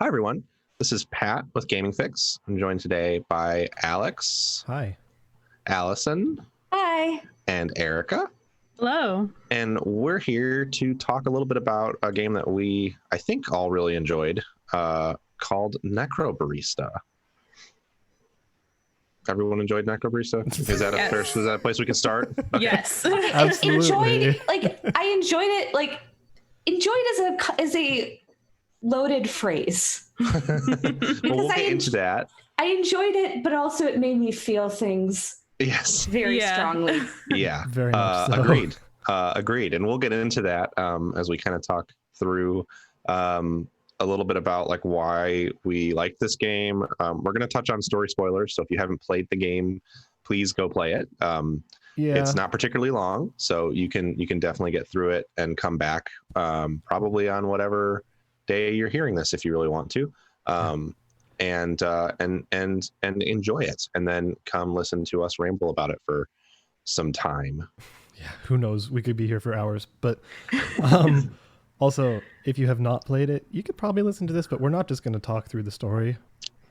Hi, everyone. This is Pat with Gaming Fix. I'm joined today by Alex. Hi. Allison. Hi. And Erica. Hello. And we're here to talk a little bit about a game that we, I think, all really enjoyed, called Necrobarista. Everyone enjoyed Necrobarista? Is that Yes. is that a place we can start? Okay. Yes. Absolutely. I enjoyed it. Enjoyed as a loaded phrase. Well, we'll I get into that. I enjoyed it, but also it made me feel things Yes. very strongly. Yeah. Very much so. Agreed. Agreed. And we'll get into that as we kind of talk through a little bit about like why we like this game. We're going to touch on story spoilers. So if you haven't played the game, please go play it. It's not particularly long, so you can definitely get through it and come back probably on whatever day you're hearing this if you really want to. And enjoy it, and then come listen to us ramble about it for some time. Yeah, who knows? We could be here for hours. But also, if you have not played it, you could probably listen to this, but we're not just going to talk through the story.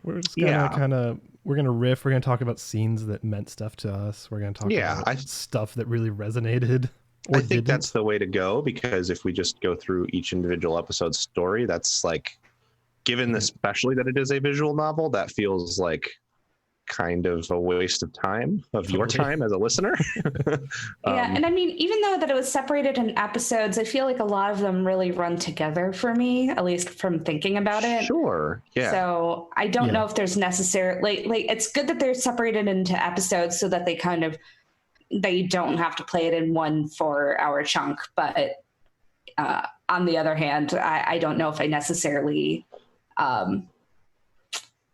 We're just gonna we're gonna riff. We're gonna talk about scenes that meant stuff to us. We're gonna talk about stuff that really resonated. I think that's the way to go, because if we just go through each individual episode's story, that's like, given especially that it is a visual novel, that feels like kind of a waste of time, of your time as a listener. Yeah, and I mean, even though that it was separated in episodes, I feel like a lot of them really run together for me, at least from thinking about it. Sure. Yeah. So I don't know if there's necessary like it's good that they're separated into episodes so that they don't have to play it in 1 4-hour chunk. But on the other hand, I don't know if I necessarily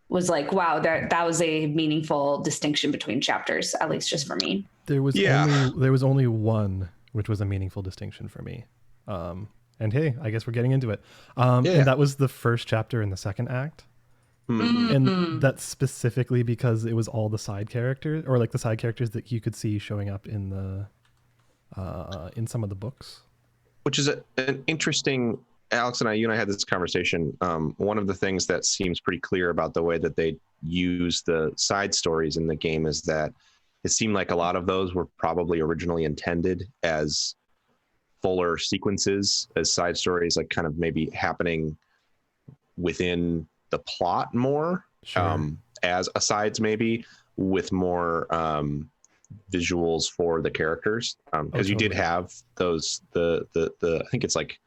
was like, wow, that was a meaningful distinction between chapters, at least just for me. There was only one, which was a meaningful distinction for me. And hey, I guess we're getting into it. And that was the first chapter in the second act. Mm-hmm. And that's specifically because it was all the side characters, or like the side characters that you could see showing up in the in some of the books. Which is an interesting. Alex and you and I had this conversation. One of the things that seems pretty clear about the way that they use the side stories in the game is that it seemed like a lot of those were probably originally intended as fuller sequences, as side stories, like kind of maybe happening within the plot more, as asides, maybe with more visuals for the characters. Because you did have those, the I think it's like,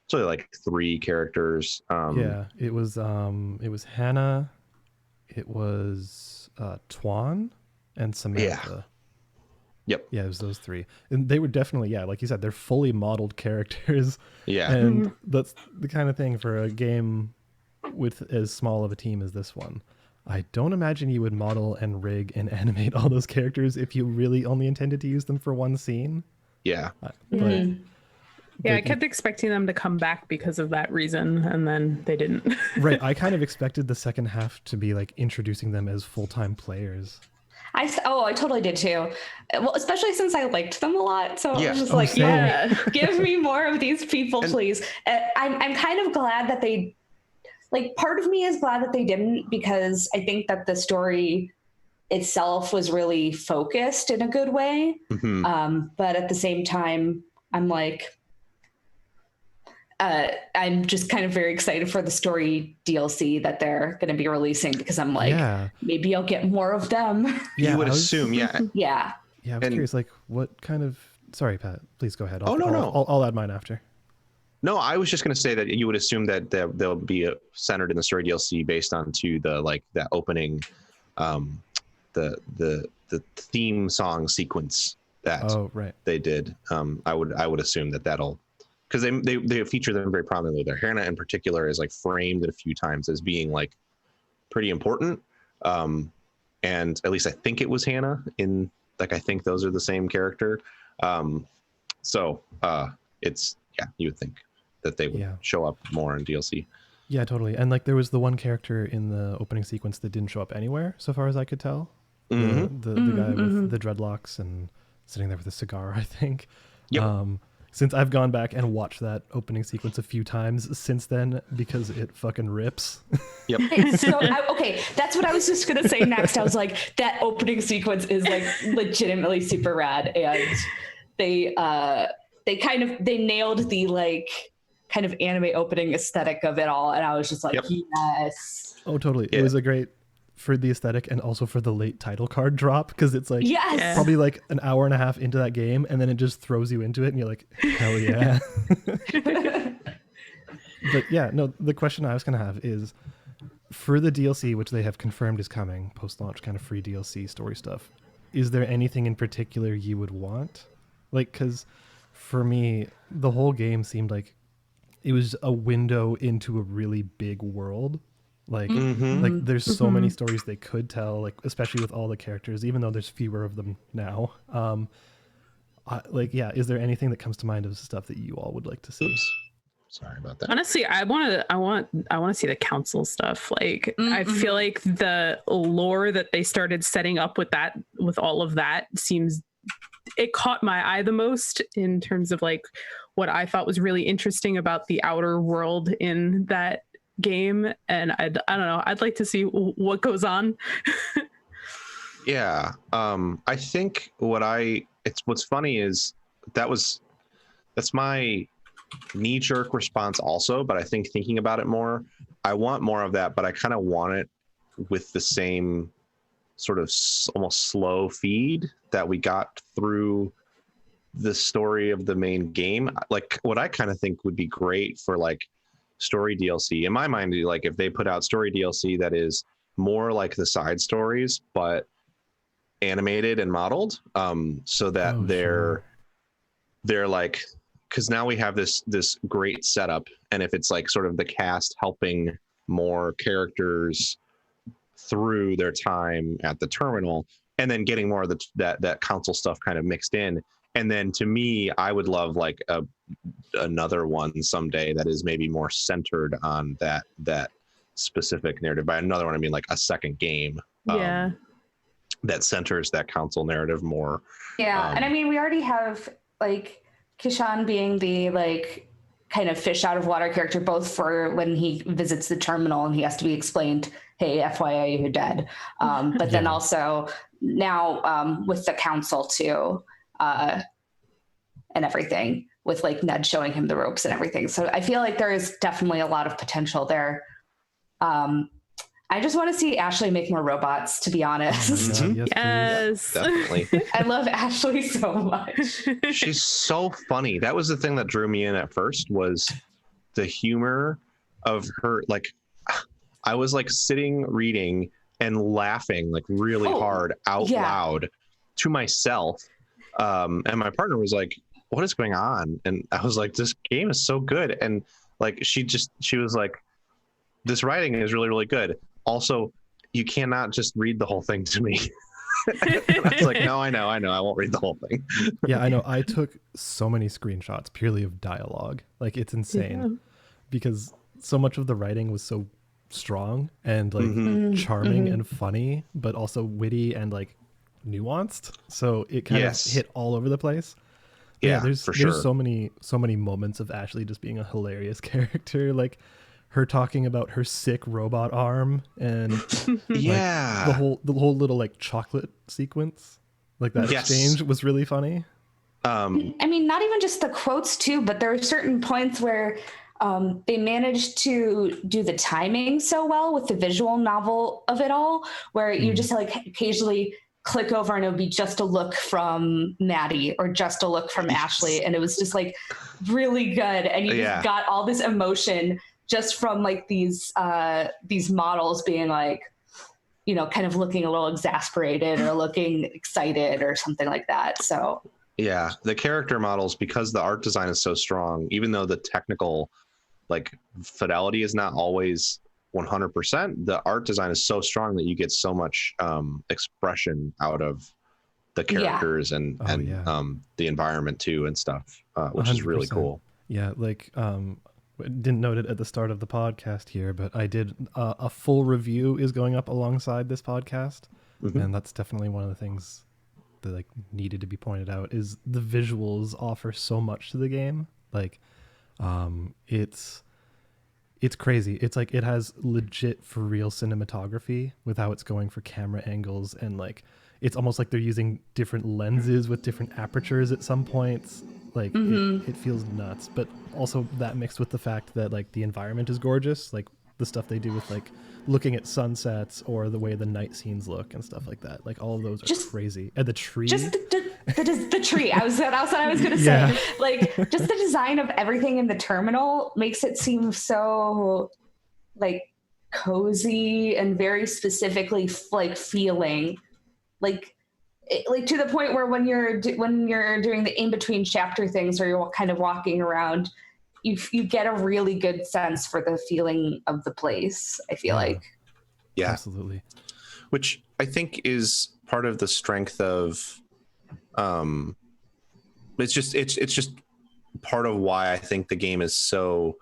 so like 3 characters. It was Hannah, it was Tuan, and Samantha. Yep. Yeah, it was those 3. And they were definitely, like you said, they're fully modeled characters. Yeah. And that's the kind of thing for a game with as small of a team as this one. I don't imagine you would model and rig and animate all those characters if you really only intended to use them for one scene. Yeah. I kept expecting them to come back because of that reason, and then they didn't. Right. I kind of expected the second half to be like introducing them as full-time players. I totally did too. Well, especially since I liked them a lot. So I was just give me more of these people, please. I'm kind of glad that they, like, part of me is glad that they didn't, because I think that the story itself was really focused in a good way. Mm-hmm. But at the same time, I'm like, I'm just kind of very excited for the story DLC that they're going to be releasing, because I'm like, maybe I'll get more of them. Yeah, you would assume, Yeah. Yeah, I was curious, like, what kind of... Sorry, Pat, please go ahead. I'll add mine after. No, I was just going to say that you would assume that they'll be centered in the story DLC based on that opening, the theme song sequence that they did. I would assume that'll, because they feature them very prominently there. Hannah in particular is like framed a few times as being like pretty important. And at least I think it was Hannah in, like, I think those are the same character. It's, you would think that they would show up more in DLC. Yeah, totally. And like there was the one character in the opening sequence that didn't show up anywhere, so far as I could tell. The guy with the dreadlocks and sitting there with a cigar, I think. Yep. since I've gone back and watched that opening sequence a few times since then because it fucking rips. Yep. Okay, that's what I was just gonna say next. I was like, that opening sequence is like legitimately super rad, and they nailed the like kind of anime opening aesthetic of it all, and I was just like, yes. Oh, totally. Yeah. It was a great for the aesthetic and also for the late title card drop, because it's like probably like an hour and a half into that game and then it just throws you into it and you're like, hell yeah. But yeah, no, the question I was going to have is for the DLC, which they have confirmed is coming, post-launch kind of free DLC story stuff, is there anything in particular you would want? Like, because for me, the whole game seemed like it was a window into a really big world. Like, like there's so many stories they could tell, like especially with all the characters, even though there's fewer of them now. Is there anything that comes to mind of stuff that you all would like to see? Oops. Sorry about that. Honestly, I want to see the council stuff. Like, I feel like the lore that they started setting up with all of that it caught my eye the most in terms of like what I thought was really interesting about the outer world in that game, and I don't know, I'd like to see what goes on. I think what's funny is that's my knee-jerk response also, but I think thinking about it more, I want more of that, but I kind of want it with the same sort of almost slow feed that we got through the story of the main game. Like what I kind of think would be great for like story DLC in my mind, like if they put out story DLC that is more like the side stories but animated and modeled, so that they're like, because now we have this great setup, and if it's like sort of the cast helping more characters through their time at the terminal and then getting more of that council stuff kind of mixed in. And then to me, I would love like another one someday that is maybe more centered on that specific narrative. By another one, I mean like a second game. That centers that council narrative more. Yeah, and I mean, we already have like Kishan being the like kind of fish out of water character, both for when he visits the terminal and he has to be explained, hey, FYI, you're dead. But then also now with the council too. And everything with like Ned showing him the ropes and everything. So I feel like there is definitely a lot of potential there. I just want to see Ashley make more robots, to be honest. Yes. Definitely. I love Ashley so much. She's so funny. That was the thing that drew me in at first, was the humor of her. Like, I was like sitting reading and laughing like really hard out loud to myself. And my partner was like, what is going on? And I was like, this game is so good. And like, she was like, this writing is really, really good. Also, you cannot just read the whole thing to me. I was like, no, I know. I won't read the whole thing. Yeah, I know. I took so many screenshots purely of dialogue. Like, it's insane because so much of the writing was so strong and like charming and funny, but also witty and like nuanced. So it kind of hit all over the place. Yeah, there's so many moments of Ashley just being a hilarious character. Like her talking about her sick robot arm and like, the whole little like chocolate sequence, like that exchange was really funny. I mean, not even just the quotes too, but there are certain points where they managed to do the timing so well with the visual novel of it all, where you just like occasionally click over and it would be just a look from Maddie or just a look from Ashley, and it was just like really good, and you just got all this emotion just from like these models being like, you know, kind of looking a little exasperated or looking excited or something like that. So yeah, the character models, because the art design is so strong, even though the technical like fidelity is not always 100%, the art design is so strong that you get so much expression out of the characters and the environment too and stuff, which 100%. Is really cool. Yeah, like didn't note it at the start of the podcast here, but I did a full review is going up alongside this podcast, and that's definitely one of the things that like needed to be pointed out is the visuals offer so much to the game. Like, it's crazy. It's like it has legit for real cinematography with how it's going for camera angles, and like it's almost like they're using different lenses with different apertures at some points. Like it feels nuts, but also that mixed with the fact that like the environment is gorgeous, like the stuff they do with like looking at sunsets or the way the night scenes look and stuff like that. Like all of those are crazy. And the tree. Just the tree. That's what I was going to say. Yeah. Like just the design of everything in the terminal makes it seem so like cozy and very specifically like feeling like to the point where when you're doing the in-between chapter things or you're kind of walking around, you get a really good sense for the feeling of the place, I feel like. Yeah, absolutely. Which I think is part of the strength of it's just part of why I think the game is so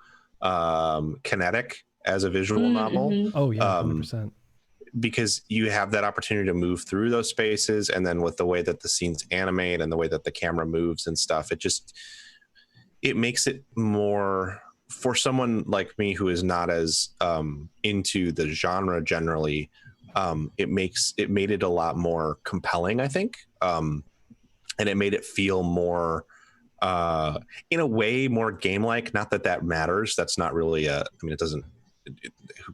kinetic as a visual novel. Oh yeah, 100%. Because you have that opportunity to move through those spaces, and then with the way that the scenes animate and the way that the camera moves and stuff, it makes it more, for someone like me who is not as into the genre generally, it made it a lot more compelling, I think, and it made it feel more in a way more game-like. Not that matters, that's not really it doesn't,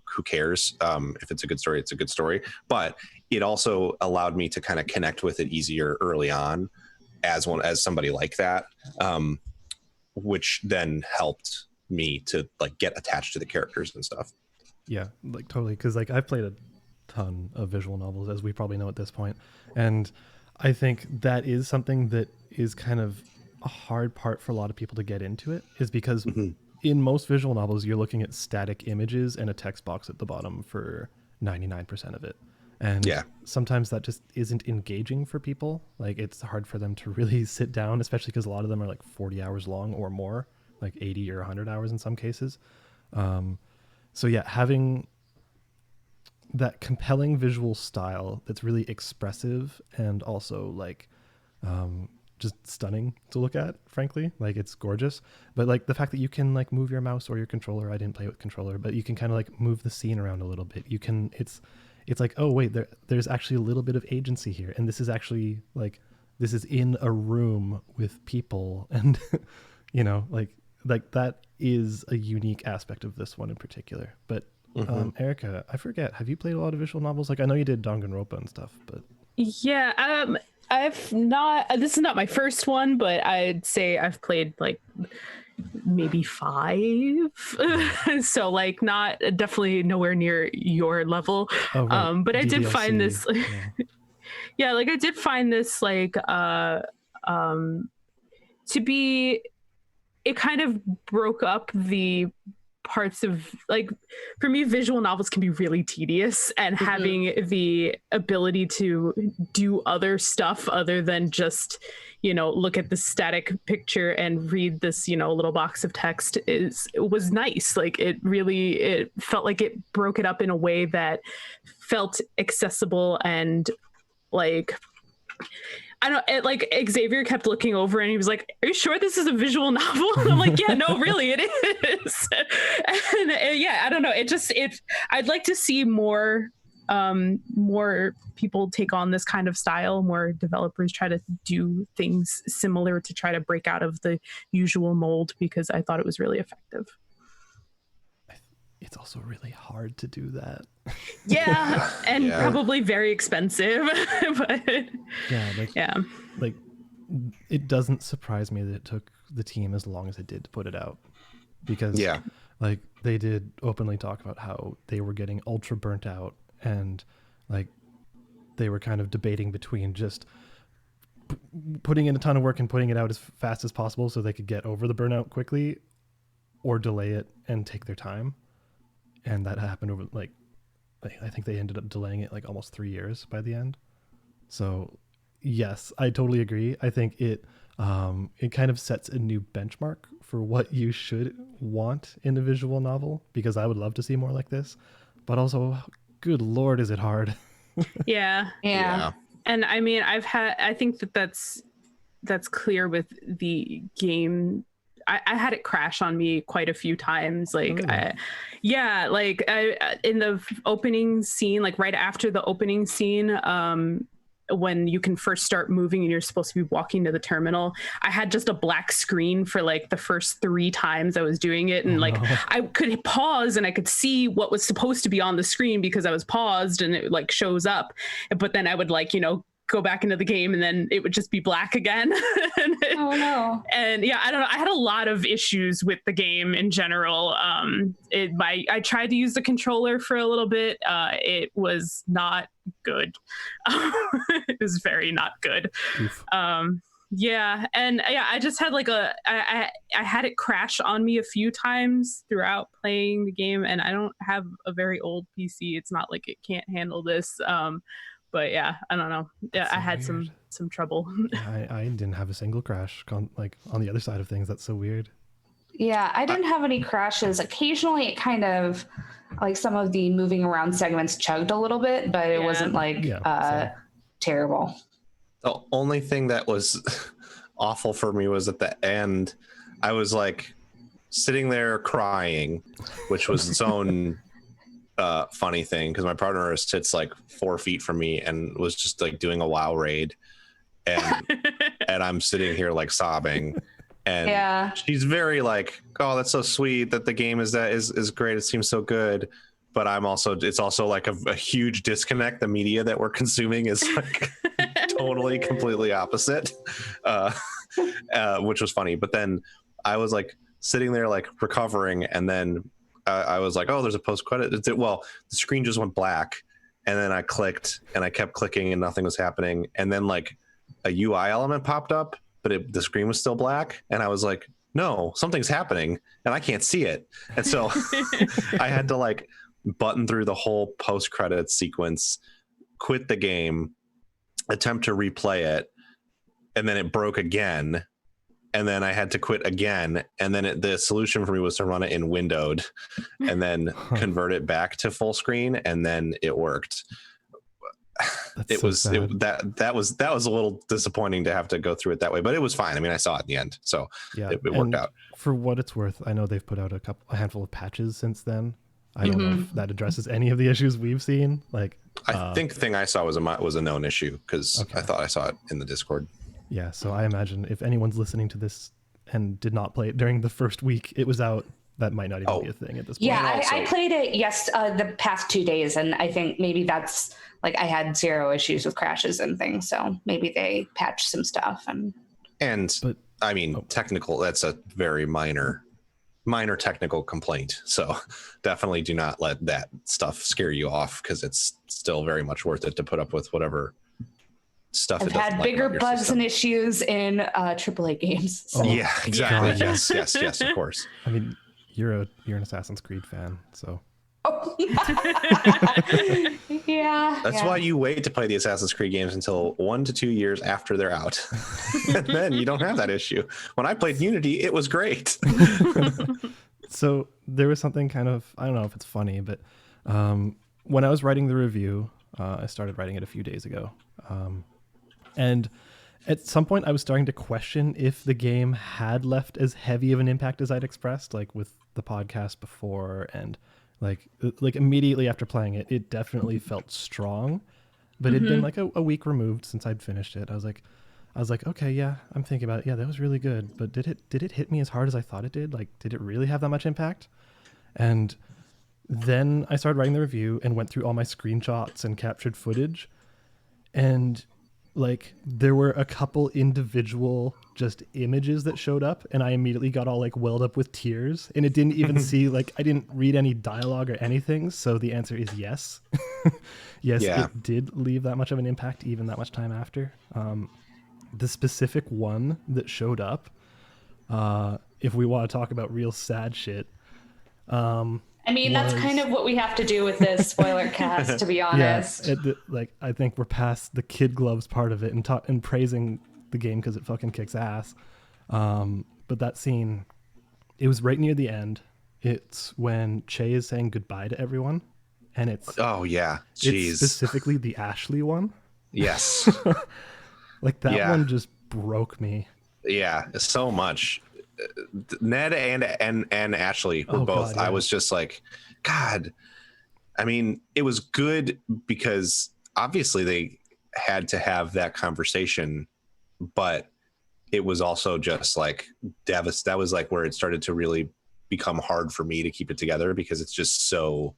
who cares? If it's a good story, it's a good story. But it also allowed me to kind of connect with it easier early on as somebody like that, which then helped me to like get attached to the characters and stuff. Yeah, like totally. Because like I've played a ton of visual novels, as we probably know at this point, and I think that is something that is kind of a hard part for a lot of people to get into it, is because in most visual novels, you're looking at static images and a text box at the bottom for 99% of it. And sometimes that just isn't engaging for people. Like it's hard for them to really sit down, especially because a lot of them are like 40 hours long or more, like 80 or 100 hours in some cases. So yeah, having that compelling visual style that's really expressive and also like just stunning to look at, frankly. Like it's gorgeous, but like the fact that you can like move your mouse or your controller, I didn't play with controller, but you can kind of like move the scene around a little bit. You can, it's like, oh wait, there's actually a little bit of agency here, and this is actually like, this is in a room with people, and you know, like that is a unique aspect of this one in particular. But Erica, I forget, have you played a lot of visual novels? Like I know you did Danganronpa and stuff, but yeah, I've not, this is not my first one, but I'd say I've played like maybe 5. So like not, definitely nowhere near your level. Oh, right. But I DDLC, did find this, yeah, like I did find this like, to be, it kind of broke up the parts of, like, for me visual novels can be really tedious, and having the ability to do other stuff other than just, you know, look at the static picture and read this, you know, little box of text was nice. Like it felt like it broke it up in a way that felt accessible, and like I don't, like Xavier kept looking over and he was like, "Are you sure this is a visual novel?" And I'm like, "Yeah, no, really, it is." And yeah, I don't know. I'd like to see more people take on this kind of style, more developers try to do things similar to try to break out of the usual mold, because I thought it was really effective. It's also really hard to do that. Yeah, and probably very expensive. But like it doesn't surprise me that it took the team as long as it did to put it out, because like they did openly talk about how they were getting ultra burnt out, and like they were kind of debating between just putting in a ton of work and putting it out as fast as possible so they could get over the burnout quickly, or delay it and take their time. And that happened over like I think they ended up delaying it like almost 3 years by the end. So yes, I totally agree. I think it kind of sets a new benchmark for what you should want in a visual novel, because I would love to see more like this, but also, good Lord, is it hard? Yeah. And I mean, I think that's clear with the game. I had it crash on me quite a few times. Like, in the opening scene, like right after the opening scene, when you can first start moving and you're supposed to be walking to the terminal, I had just a black screen for like the first 3 times I was doing it. And I could pause and I could see what was supposed to be on the screen because I was paused and it like shows up. But then I would like, go back into the game and then it would just be black again. Oh no. And yeah, I don't know. I had a lot of issues with the game in general. I tried to use the controller for a little bit. It was not good. It was very not good. I just had like I had it crash on me a few times throughout playing the game, and I don't have a very old PC. It's not like it can't handle this. But yeah, I don't know. Yeah, I had some trouble. I didn't have a single crash on the other side of things. That's so weird. Yeah, I didn't have any crashes. Occasionally it kind of like some of the moving around segments chugged a little bit, but it wasn't like terrible. The only thing that was awful for me was at the end, I was like sitting there crying, which was its own funny thing because my partner sits like 4 feet from me and was just like doing a WoW raid, and I'm sitting here like sobbing, and she's very like, oh, that's so sweet that the game is great, it seems so good, but it's also like a huge disconnect. The media that we're consuming is like totally completely opposite, which was funny. But then I was like sitting there like recovering, and then I was like, oh, there's a post-credit. Well, the screen just went black, and then I clicked, and I kept clicking, and nothing was happening. And then like a UI element popped up, but the screen was still black, and I was like, no, something's happening, and I can't see it. And so I had to like button through the whole post-credit sequence, quit the game, attempt to replay it, and then it broke again. And then I had to quit again. And then the solution for me was to run it in windowed and then convert it back to full screen. And then it worked. That was a little disappointing to have to go through it that way, but it was fine. I mean, I saw it in the end, so it worked out. For what it's worth, I know they've put out a handful of patches since then. I don't know if that addresses any of the issues we've seen. Like, I think the thing I saw was a known issue because I thought I saw it in the Discord. Yeah, so I imagine if anyone's listening to this and did not play it during the first week it was out, that might not even be a thing at this point. Yeah, I played it the past 2 days, and I think maybe that's like I had 0 issues with crashes and things, so maybe they patched some stuff. But I mean, technical, that's a very minor technical complaint, so definitely do not let that stuff scare you off, because it's still very much worth it to put up with whatever stuff. I've had bigger bugs and issues in AAA games. So. Yeah, exactly. Yes, of course. I mean, you're an Assassin's Creed fan, so. Yeah. That's why you wait to play the Assassin's Creed games until 1 to 2 years after they're out. And then you don't have that issue. When I played Unity, it was great. So there was something kind of, I don't know if it's funny, but when I was writing the review, I started writing it a few days ago. And at some point I was starting to question if the game had left as heavy of an impact as I'd expressed, like with the podcast before, and like immediately after playing it, it definitely felt strong, but it'd been like a week removed since I'd finished it. I was like, okay, yeah, I'm thinking about it. Yeah, that was really good. But did it hit me as hard as I thought it did? Like, did it really have that much impact? And then I started writing the review and went through all my screenshots and captured footage, and like there were a couple individual just images that showed up, and I immediately got all like welled up with tears, and it didn't even see like I didn't read any dialogue or anything. So the answer is yes. Yes, It did leave that much of an impact even that much time after. The specific one that showed up, if we want to talk about real sad shit, I mean, that's kind of what we have to do with this spoiler cast, to be honest. Yeah, like I think we're past the kid gloves part of it and praising the game because it fucking kicks ass. But that scene, it was right near the end. It's when Chay is saying goodbye to everyone, and it's Jeez. It's specifically the Ashley one. Yes. Like that one just broke me. Yeah, so much. Ned and Ashley were both. God, yeah. I was just like, God. I mean, it was good because obviously they had to have that conversation, but it was also just like that was like where it started to really become hard for me to keep it together, because it's just so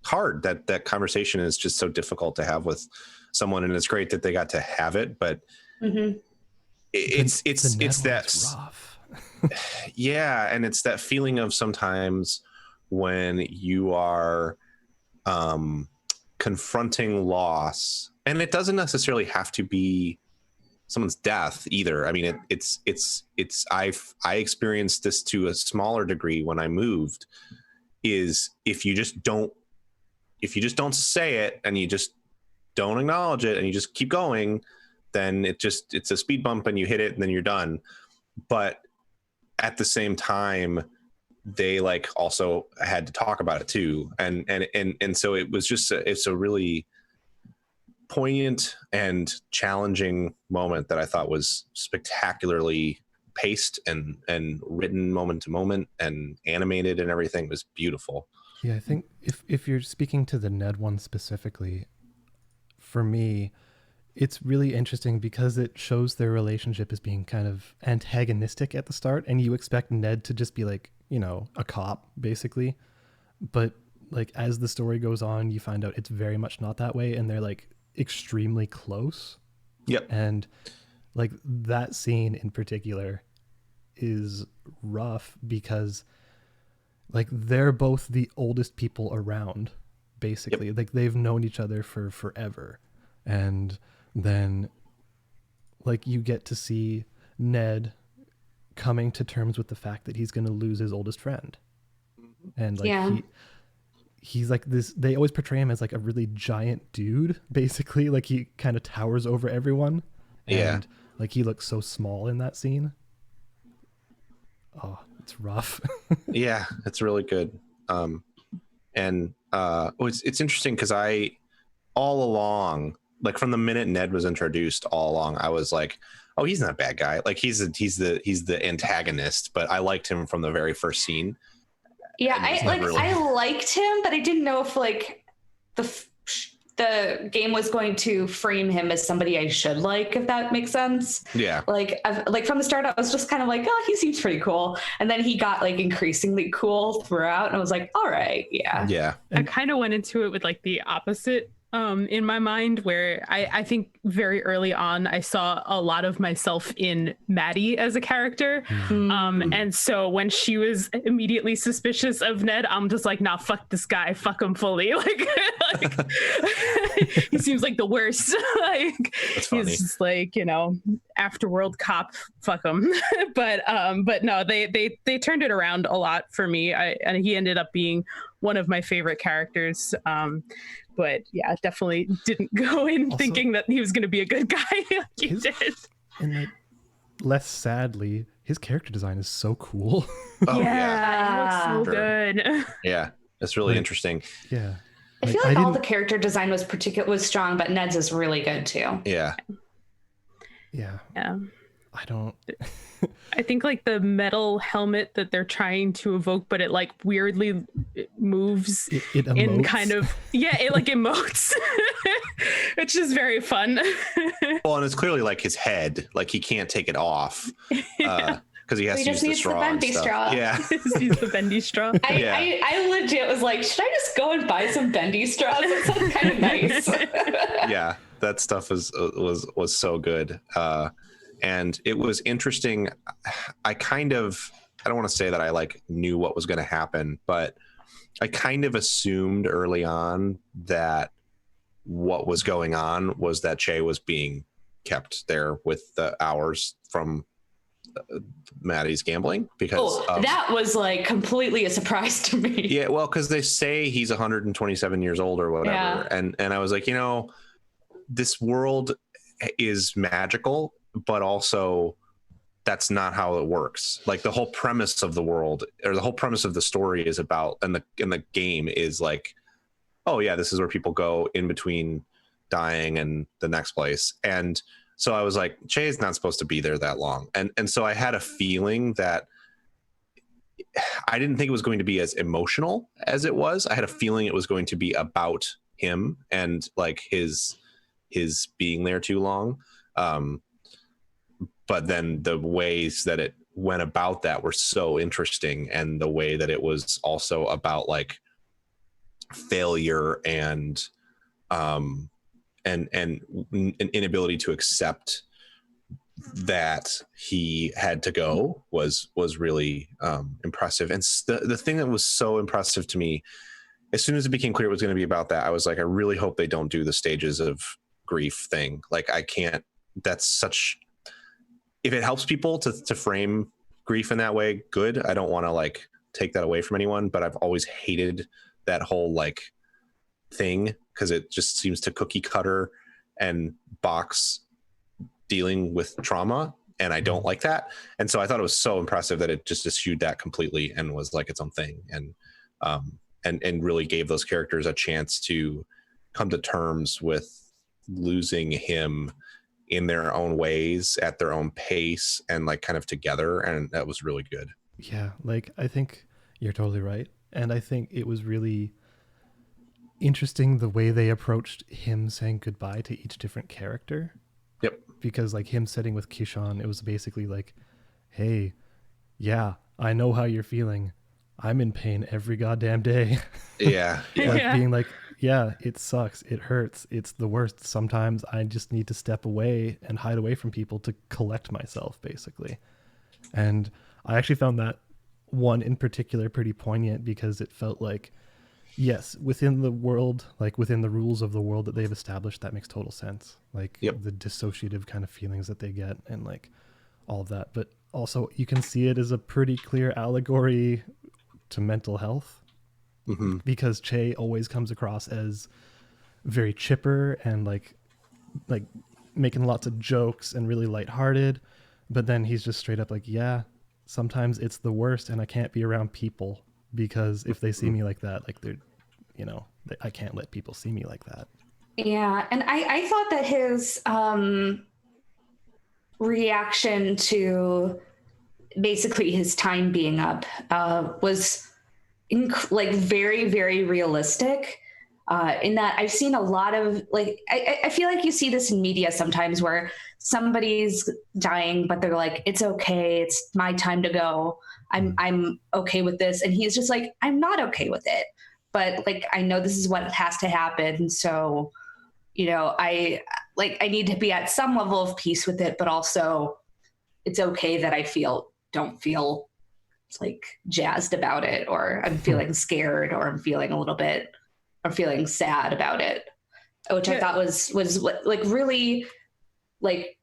hard. That conversation is just so difficult to have with someone, and it's great that they got to have it, but it's that rough. yeah, and it's that feeling of sometimes when you are confronting loss, and it doesn't necessarily have to be someone's death either. I mean, I experienced this to a smaller degree when I moved, is if you just don't say it and you just don't acknowledge it and you just keep going, then it's a speed bump and you hit it and then you're done. But at the same time, they like also had to talk about it too, and so it was just it's a really poignant and challenging moment that I thought was spectacularly paced and written moment to moment and animated, and everything was beautiful. Yeah, I think if you're speaking to the Ned one specifically, for me, it's really interesting because it shows their relationship as being kind of antagonistic at the start, and you expect Ned to just be like, you know, a cop basically, but like as the story goes on, you find out it's very much not that way, and they're like extremely close. Yep. And like that scene in particular is rough because like they're both the oldest people around basically. Yep. Like they've known each other for forever, and then like you get to see Ned coming to terms with the fact that he's going to lose his oldest friend. And like he's like this, they always portray him as like a really giant dude basically, like he kind of towers over everyone, and like he looks so small in that scene. Oh, it's rough. Yeah, it's really good. It's interesting because I all along, like from the minute Ned was introduced, all along I was like, oh, he's not a bad guy. Like he's the antagonist, but I liked him from the very first scene. Yeah, I liked him, but I didn't know if like the game was going to frame him as somebody I should like, if that makes sense. Yeah. Like from the start, I was just kind of like, oh, he seems pretty cool, and then he got like increasingly cool throughout, and I was like, all right, yeah. Yeah. I kind of went into it with like the opposite in my mind, where I think very early on I saw a lot of myself in Maddie as a character. And so when she was immediately suspicious of Ned, I'm just like, nah, fuck this guy, fuck him fully. Like he seems like the worst. Like he's just like, you know, afterworld cop, fuck him. but no, they turned it around a lot for me. And he ended up being one of my favorite characters. But yeah, definitely didn't go in also, thinking that he was going to be a good guy like you did. And like, less sadly, his character design is so cool. Oh yeah, he looks so good. Yeah, it's really interesting. Yeah, I feel like all the character design was strong, but Ned's is really good too. Yeah. I don't. I think like the metal helmet that they're trying to evoke, but it like weirdly moves it in kind of it like emotes, which is very fun. Well, and it's clearly like his head, like he can't take it off because he has to use the straw. The bendy straw. Yeah, use the bendy straw. I legit was like, should I just go and buy some bendy straws? It sounds kind of nice. Yeah, that stuff was so good. And it was interesting. I don't want to say that I like knew what was going to happen, but I kind of assumed early on that what was going on was that Chay was being kept there with the hours from Maddie's gambling, because that was like completely a surprise to me. Yeah, well, because they say he's 127 years old or whatever, and I was like, you know, this world is magical, but also that's not how it works. Like the whole premise of the world, or the whole premise of the story, is about, and the game is like, oh yeah, this is where people go in between dying in the next place. And so I was like, Chay is not supposed to be there that long. And so I had a feeling that I didn't think it was going to be as emotional as it was. I had a feeling it was going to be about him and like his being there too long. But then the ways that it went about that were so interesting, and the way that it was also about like failure and an inability to accept that he had to go was really impressive. And the thing that was so impressive to me, as soon as it became clear it was going to be about that, I was like, I really hope they don't do the stages of grief thing. Like, I can't, that's such, if it helps people to frame grief in that way, good. I don't want to like take that away from anyone, but I've always hated that whole like thing, because it just seems to cookie cutter and box dealing with trauma, and I don't like that. And so I thought it was so impressive that it just eschewed that completely and was like its own thing, and really gave those characters a chance to come to terms with losing him in their own ways, at their own pace, and like kind of together. And that was really good. Yeah, like I think you're totally right. And I think it was really interesting the way they approached him saying goodbye to each different character. Yep. Because like him sitting with Kishan, it was basically like, hey, yeah, I know how you're feeling. I'm in pain every goddamn day. Yeah. Like being like, yeah, it sucks. It hurts. It's the worst. Sometimes I just need to step away and hide away from people to collect myself, basically. And I actually found that one in particular pretty poignant, because it felt like, yes, within the world, like within the rules of the world that they've established, that makes total sense. Like the dissociative kind of feelings that they get and like all of that. But also you can see it as a pretty clear allegory to mental health. Mm-hmm. Because Chay always comes across as very chipper and like making lots of jokes and really lighthearted, but then he's just straight up like, yeah, sometimes it's the worst and I can't be around people, because if they see me like that, like they're, you know, I can't let people see me like that. Yeah. And I thought that his reaction to basically his time being up was like very, very realistic, in that I've seen a lot of like, I feel like you see this in media sometimes where somebody's dying, but they're like, it's okay. It's my time to go. I'm okay with this. And he's just like, I'm not okay with it, but like, I know this is what has to happen. So, you know, I need to be at some level of peace with it, but also it's okay that I don't feel like jazzed about it, or I'm feeling scared, or I'm feeling a little bit, or feeling sad about it, which I thought was like really like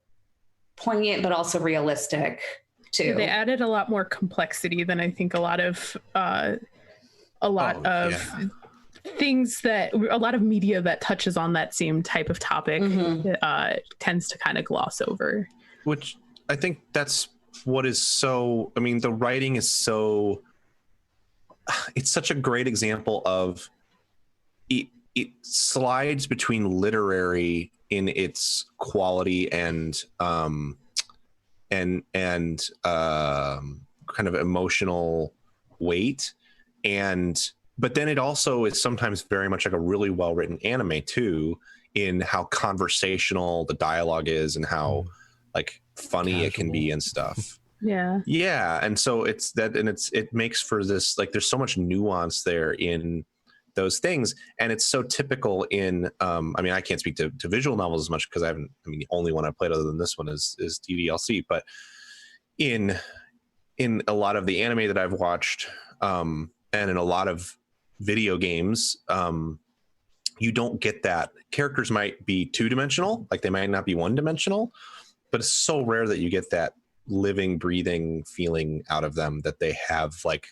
poignant, but also realistic too. They added a lot more complexity than I think a lot of things that a lot of media that touches on that same type of topic tends to kind of gloss over. Which I think that's what is so, I mean, the writing is so, it's such a great example of it slides between literary in its quality and kind of emotional weight, but then it also is sometimes very much like a really well written anime too, in how conversational the dialogue is and how like funny casual. It can be and stuff. Yeah. And so it's that, and it makes for this, like, there's so much nuance there in those things. And it's so typical in, I mean, I can't speak to visual novels as much because the only one I've played other than this one is DDLC, but in a lot of the anime that I've watched, and in a lot of video games, you don't get that. Characters might be two-dimensional, like they might not be one-dimensional, but it's so rare that you get that living, breathing feeling out of them, that they have like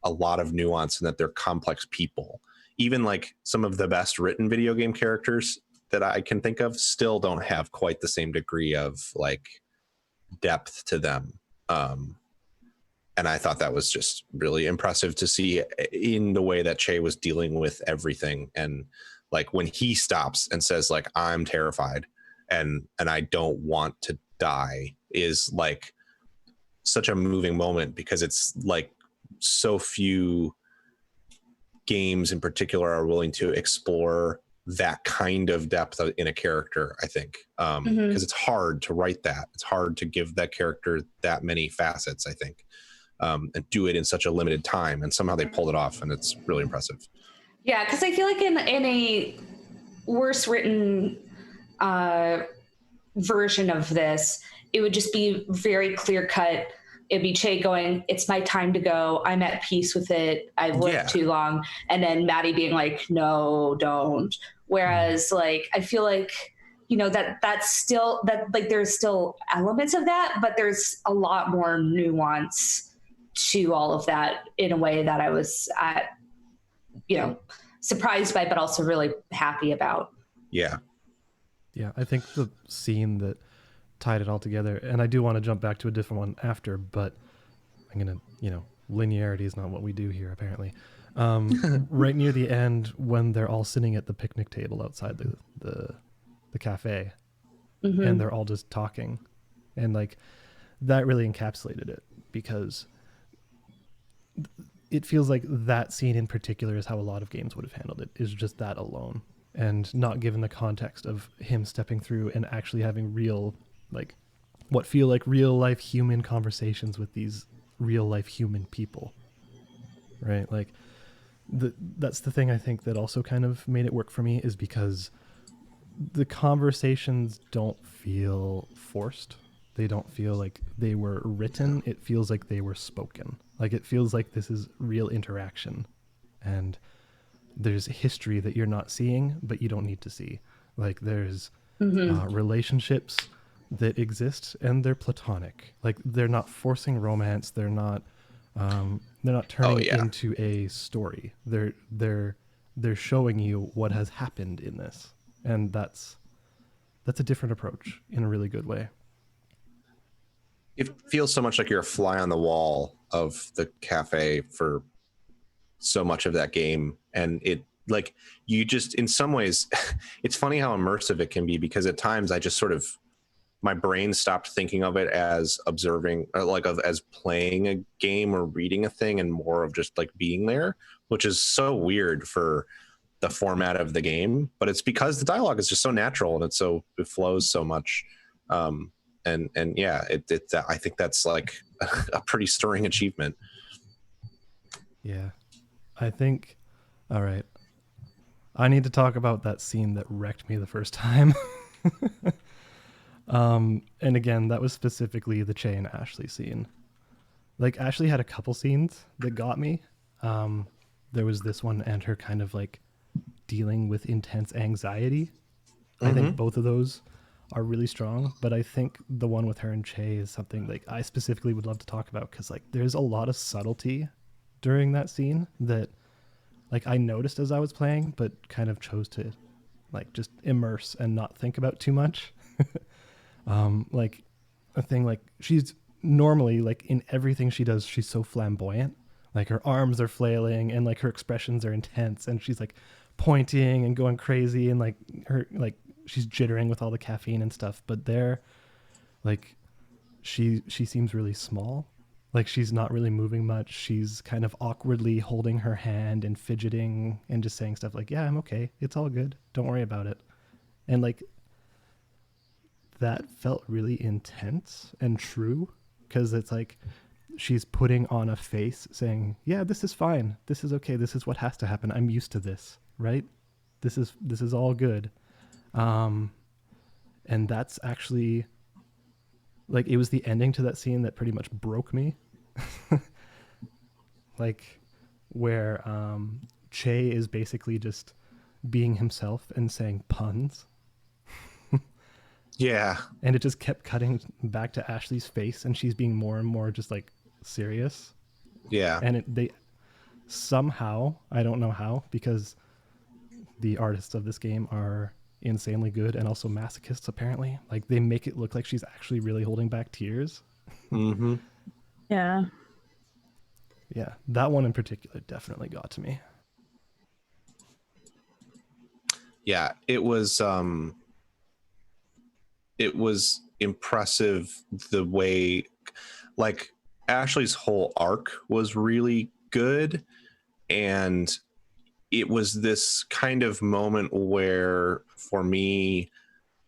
a lot of nuance and that they're complex people. Even like some of the best written video game characters that I can think of still don't have quite the same degree of like depth to them. And I thought that was just really impressive to see in the way that Chay was dealing with everything. And like when he stops and says like, I'm terrified and I don't want to die, is like such a moving moment, because it's like so few games in particular are willing to explore that kind of depth in a character, I think, because it's hard to write that. It's hard to give that character that many facets, I think, and do it in such a limited time. And somehow they pulled it off, and it's really impressive. Yeah, because I feel like in a worse written version of this, it would just be very clear cut. It'd be Chay going, "It's my time to go. I'm at peace with it. I've lived too long." And then Maddie being like, "No, don't." Whereas like, I feel like, you know, that's still that, like, there's still elements of that, but there's a lot more nuance to all of that in a way that I was you know, surprised by, but also really happy about. Yeah, I think the scene that tied it all together, and I do want to jump back to a different one after, but I'm gonna, linearity is not what we do here apparently. Right near the end, when they're all sitting at the picnic table outside the cafe, and they're all just talking, and like that really encapsulated it, because it feels like that scene in particular is how a lot of games would have handled it, is just that alone, and not given the context of him stepping through and actually having real, like, what feel like real life human conversations with these real life human people, right? Like that's the thing I think that also kind of made it work for me, is because the conversations don't feel forced. They don't feel like they were written. It feels like they were spoken. Like, it feels like this is real interaction, and there's history that you're not seeing, but you don't need to see. Like, there's relationships that exist, and they're platonic. Like, they're not forcing romance. They're not turning into a story. They're showing you what has happened in this, and that's a different approach in a really good way. It feels so much like you're a fly on the wall of the cafe for so much of that game. And it, like, you just, in some ways, it's funny how immersive it can be, because at times I just sort of, my brain stopped thinking of it as observing, as playing a game or reading a thing, and more of just like being there, which is so weird for the format of the game. But it's because the dialogue is just so natural, and it flows so much. And yeah, I think that's like a pretty stirring achievement. Yeah, I think, all right, I need to talk about that scene that wrecked me the first time. And again, that was specifically the Chay and Ashley scene. Like, Ashley had a couple scenes that got me. There was this one, and her kind of like dealing with intense anxiety. I think both of those are really strong, but I think the one with her and Chay is something like I specifically would love to talk about, because like there's a lot of subtlety during that scene that like I noticed as I was playing, but kind of chose to like just immerse and not think about too much. Like a thing, like she's normally, like, in everything she does, she's so flamboyant. Like, her arms are flailing, and like her expressions are intense, and she's like pointing and going crazy, and like her, like, she's jittering with all the caffeine and stuff. But there, like, she seems really small. Like, she's not really moving much. She's kind of awkwardly holding her hand and fidgeting and just saying stuff like, "Yeah, I'm okay. It's all good. Don't worry about it." And like, that felt really intense and true, because it's like she's putting on a face saying, "Yeah, this is fine. This is okay. This is what has to happen. I'm used to this, right? This is all good." And that's actually, like, it was the ending to that scene that pretty much broke me. Like, where Chay is basically just being himself and saying puns. Yeah. And it just kept cutting back to Ashley's face, and she's being more and more just like serious. Yeah. And they somehow, I don't know how, because the artists of this game are insanely good and also masochists apparently, like, they make it look like she's actually really holding back tears. Yeah, that one in particular definitely got to me. Yeah, it was impressive the way, like, Ashley's whole arc was really good, and it was this kind of moment where, for me,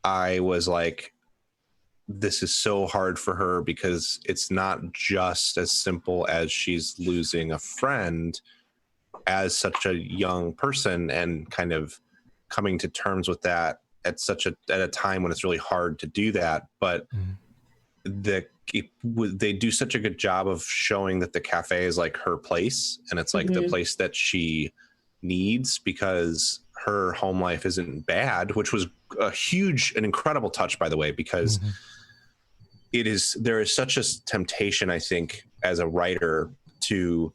I was like, this is so hard for her, because it's not just as simple as she's losing a friend as such a young person, and kind of coming to terms with that at a time when it's really hard to do that. But they do such a good job of showing that the cafe is like her place, and it's like the place that she needs, because her home life isn't bad, which was an incredible touch, by the way, because there is such a temptation, I think, as a writer, to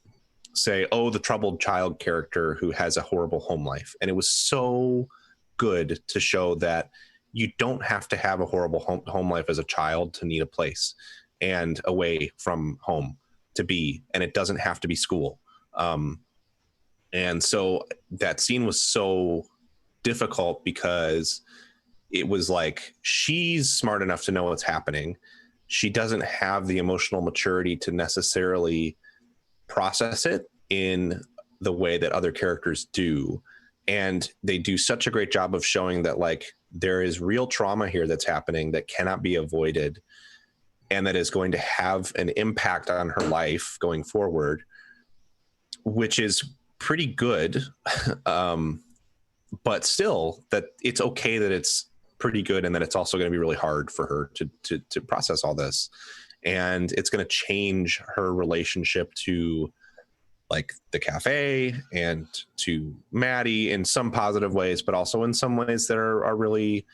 say, oh, the troubled child character who has a horrible home life. And it was so good to show that you don't have to have a horrible home life as a child to need a place and away from home to be, and it doesn't have to be school. And so that scene was so difficult, because it was like, she's smart enough to know what's happening. She doesn't have the emotional maturity to necessarily process it in the way that other characters do. And they do such a great job of showing that, like, there is real trauma here that's happening that cannot be avoided, and that is going to have an impact on her life going forward, which is pretty good. But still, that it's okay that it's pretty good, and that it's also going to be really hard for her to process all this. And it's going to change her relationship to, like, the cafe and to Maddie in some positive ways, but also in some ways that are really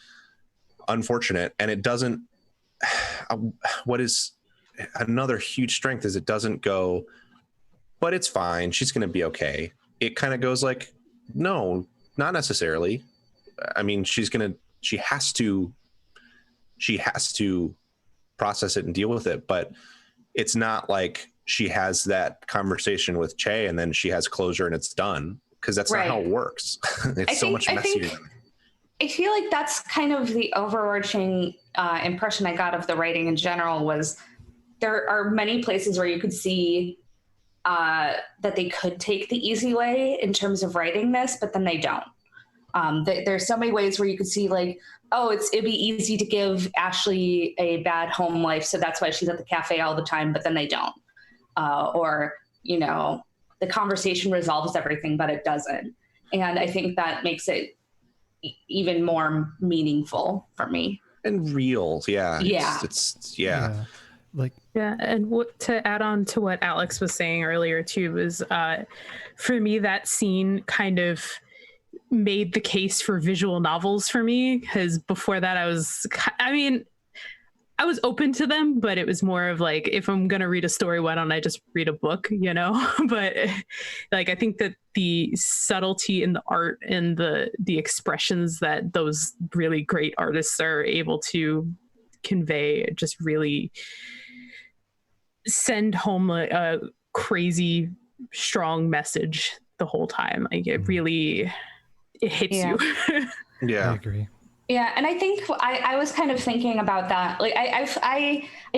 unfortunate. And it doesn't, what is another huge strength is it doesn't go, but it's fine, she's going to be okay. It kind of goes like, no, not necessarily. I mean, she has to process it and deal with it, but it's not like she has that conversation with Chay and then she has closure and it's done, because that's not how it works. It's so much messier. I feel like that's kind of the overarching impression I got of the writing in general, was there are many places where you could see that they could take the easy way in terms of writing this, but then they don't. There's so many ways where you could see, like, oh, it'd be easy to give Ashley a bad home life, so that's why she's at the cafe all the time, but then they don't. Or, you know, the conversation resolves everything, but it doesn't. And I think that makes it even more meaningful for me. And real. Yeah. Yeah. It's and to add on to what Alex was saying earlier too, was for me, that scene kind of made the case for visual novels for me, because before that I was open to them, but it was more of like, if I'm going to read a story, why don't I just read a book, you know? But like, I think that the subtlety in the art and the expressions that those really great artists are able to convey just really send home a crazy strong message the whole time. Like, it really, it hits you. Yeah, I agree. Yeah, and I think I was kind of thinking about that. Like, I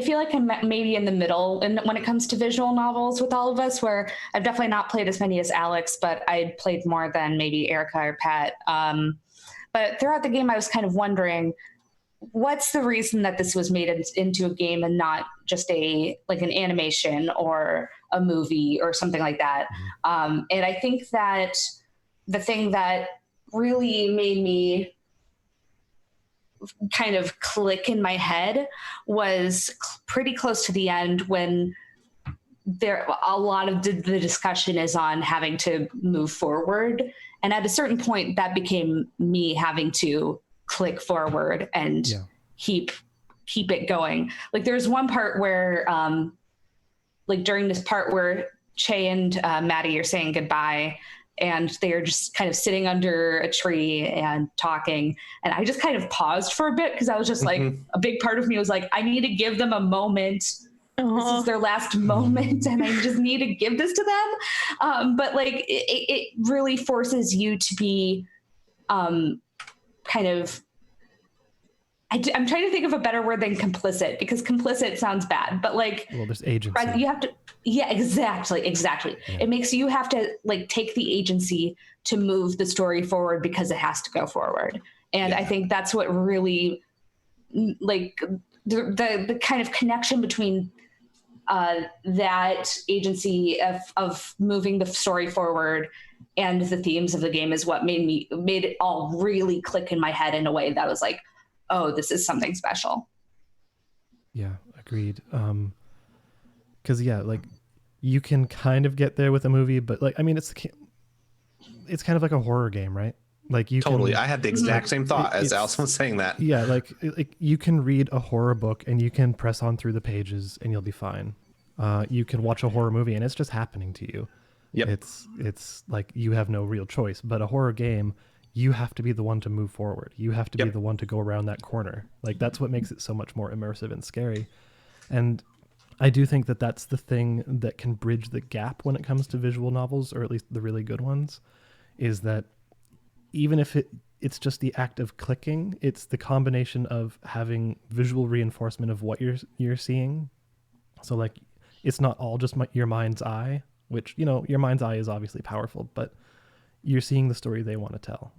feel like I'm maybe in the middle when it comes to visual novels with all of us, where I've definitely not played as many as Alex, but I played more than maybe Erica or Pat. But throughout the game, I was kind of wondering, what's the reason that this was made into a game and not just an animation or a movie or something like that? And I think that the thing that really made me kind of click in my head was pretty close to the end, when a lot of the discussion is on having to move forward. And at a certain point, that became me having to click forward and keep it going. Like, there's one part where, like, during this part where Chay and Maddie are saying goodbye, and they're just kind of sitting under a tree and talking. And I just kind of paused for a bit, because I was just like, a big part of me was like, I need to give them a moment. This is their last moment, and I just need to give this to them. But like, it really forces you to be kind of, I'm trying to think of a better word than complicit, because complicit sounds bad, but like, well, there's agency. You have to, yeah, exactly. Yeah. It makes you have to like take the agency to move the story forward because it has to go forward. And I think that's what really, like, the kind of connection between that agency of moving the story forward and the themes of the game is what made it all really click in my head in a way that was like, oh, this is something special. Yeah, agreed. Because like you can kind of get there with a movie, but like, I mean, it's kind of like a horror game, right? Like you totally. I had the exact same thought as Allison was saying that. Yeah, like you can read a horror book and you can press on through the pages and you'll be fine. You can watch a horror movie and it's just happening to you. Yep. It's like you have no real choice. But a horror game, you have to be the one to move forward. You have to be the one to go around that corner. Like that's what makes it so much more immersive and scary. And I do think that that's the thing that can bridge the gap when it comes to visual novels, or at least the really good ones, is that even if it's just the act of clicking, it's the combination of having visual reinforcement of what you're seeing. So like, it's not all just your mind's eye, which, your mind's eye is obviously powerful, but you're seeing the story they want to tell.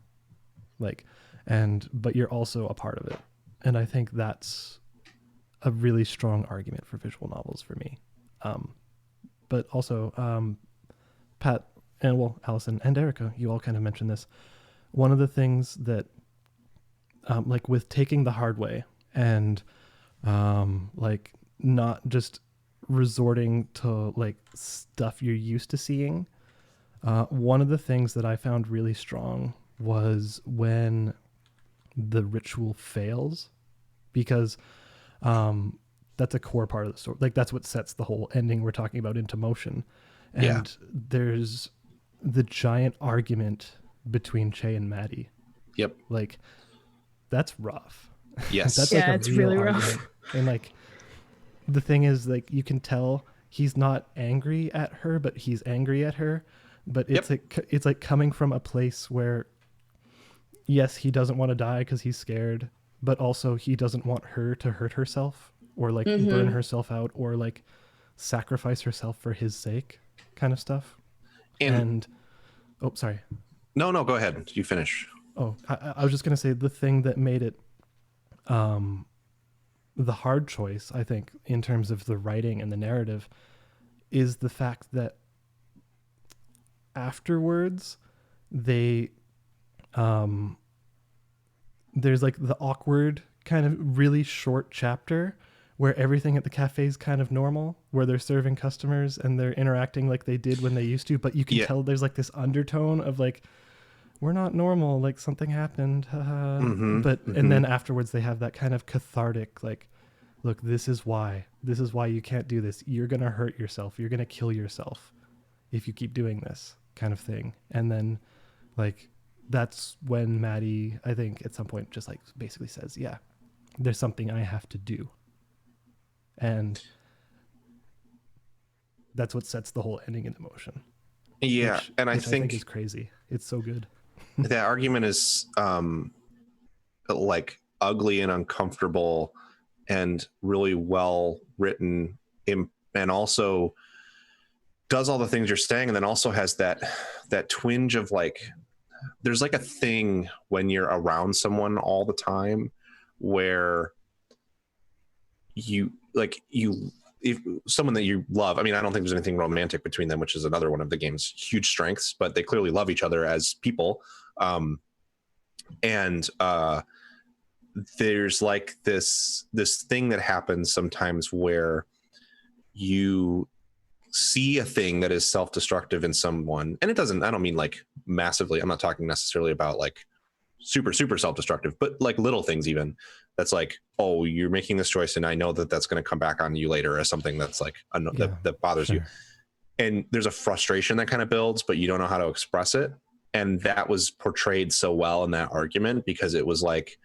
Like, but you're also a part of it. And I think that's a really strong argument for visual novels for me. But also, Pat and Allison and Erica, you all kind of mentioned this. One of the things that, like with taking the hard way and, like not just resorting to like stuff you're used to seeing. One of the things that I found really strong was when the ritual fails, because that's a core part of the story. Like that's what sets the whole ending we're talking about into motion. And there's the giant argument between Chay and Maddie. Yep. Like that's rough. Yes. That's like it's really rough. And like the thing is, like, you can tell he's not angry at her, but he's angry at her. But it's like coming from a place where, yes, he doesn't want to die because he's scared, but also he doesn't want her to hurt herself or like burn herself out or like sacrifice herself for his sake, kind of stuff. And oh, sorry. No, go ahead. You finish. Oh, I was just gonna say the thing that made it the hard choice, I think, in terms of the writing and the narrative, is the fact that afterwards they there's like the awkward kind of really short chapter where everything at the cafe is kind of normal, where they're serving customers and they're interacting like they did when they used to, but you can tell there's like this undertone of like, we're not normal, like something happened. And then afterwards they have that kind of cathartic, like, look, this is why you can't do this. You're going to hurt yourself. You're going to kill yourself if you keep doing this, kind of thing. And then like, that's when Maddie, I think at some point just like basically says, yeah, there's something I have to do. And that's what sets the whole ending into motion. Yeah. And I think is crazy. It's so good. That argument is like ugly and uncomfortable and really well written, and also does all the things you're saying, and then also has that twinge of like, there's like a thing when you're around someone all the time where if someone that you love, I mean, I don't think there's anything romantic between them, which is another one of the game's huge strengths, but they clearly love each other as people. There's like this thing that happens sometimes where you see a thing that is self-destructive in someone, and I don't mean like massively, I'm not talking necessarily about like super self-destructive, but like little things even, that's like, oh, you're making this choice and I know that that's going to come back on you later as something that's like that bothers you, and there's a frustration that kind of builds, but you don't know how to express it. And that was portrayed so well in that argument, because it was like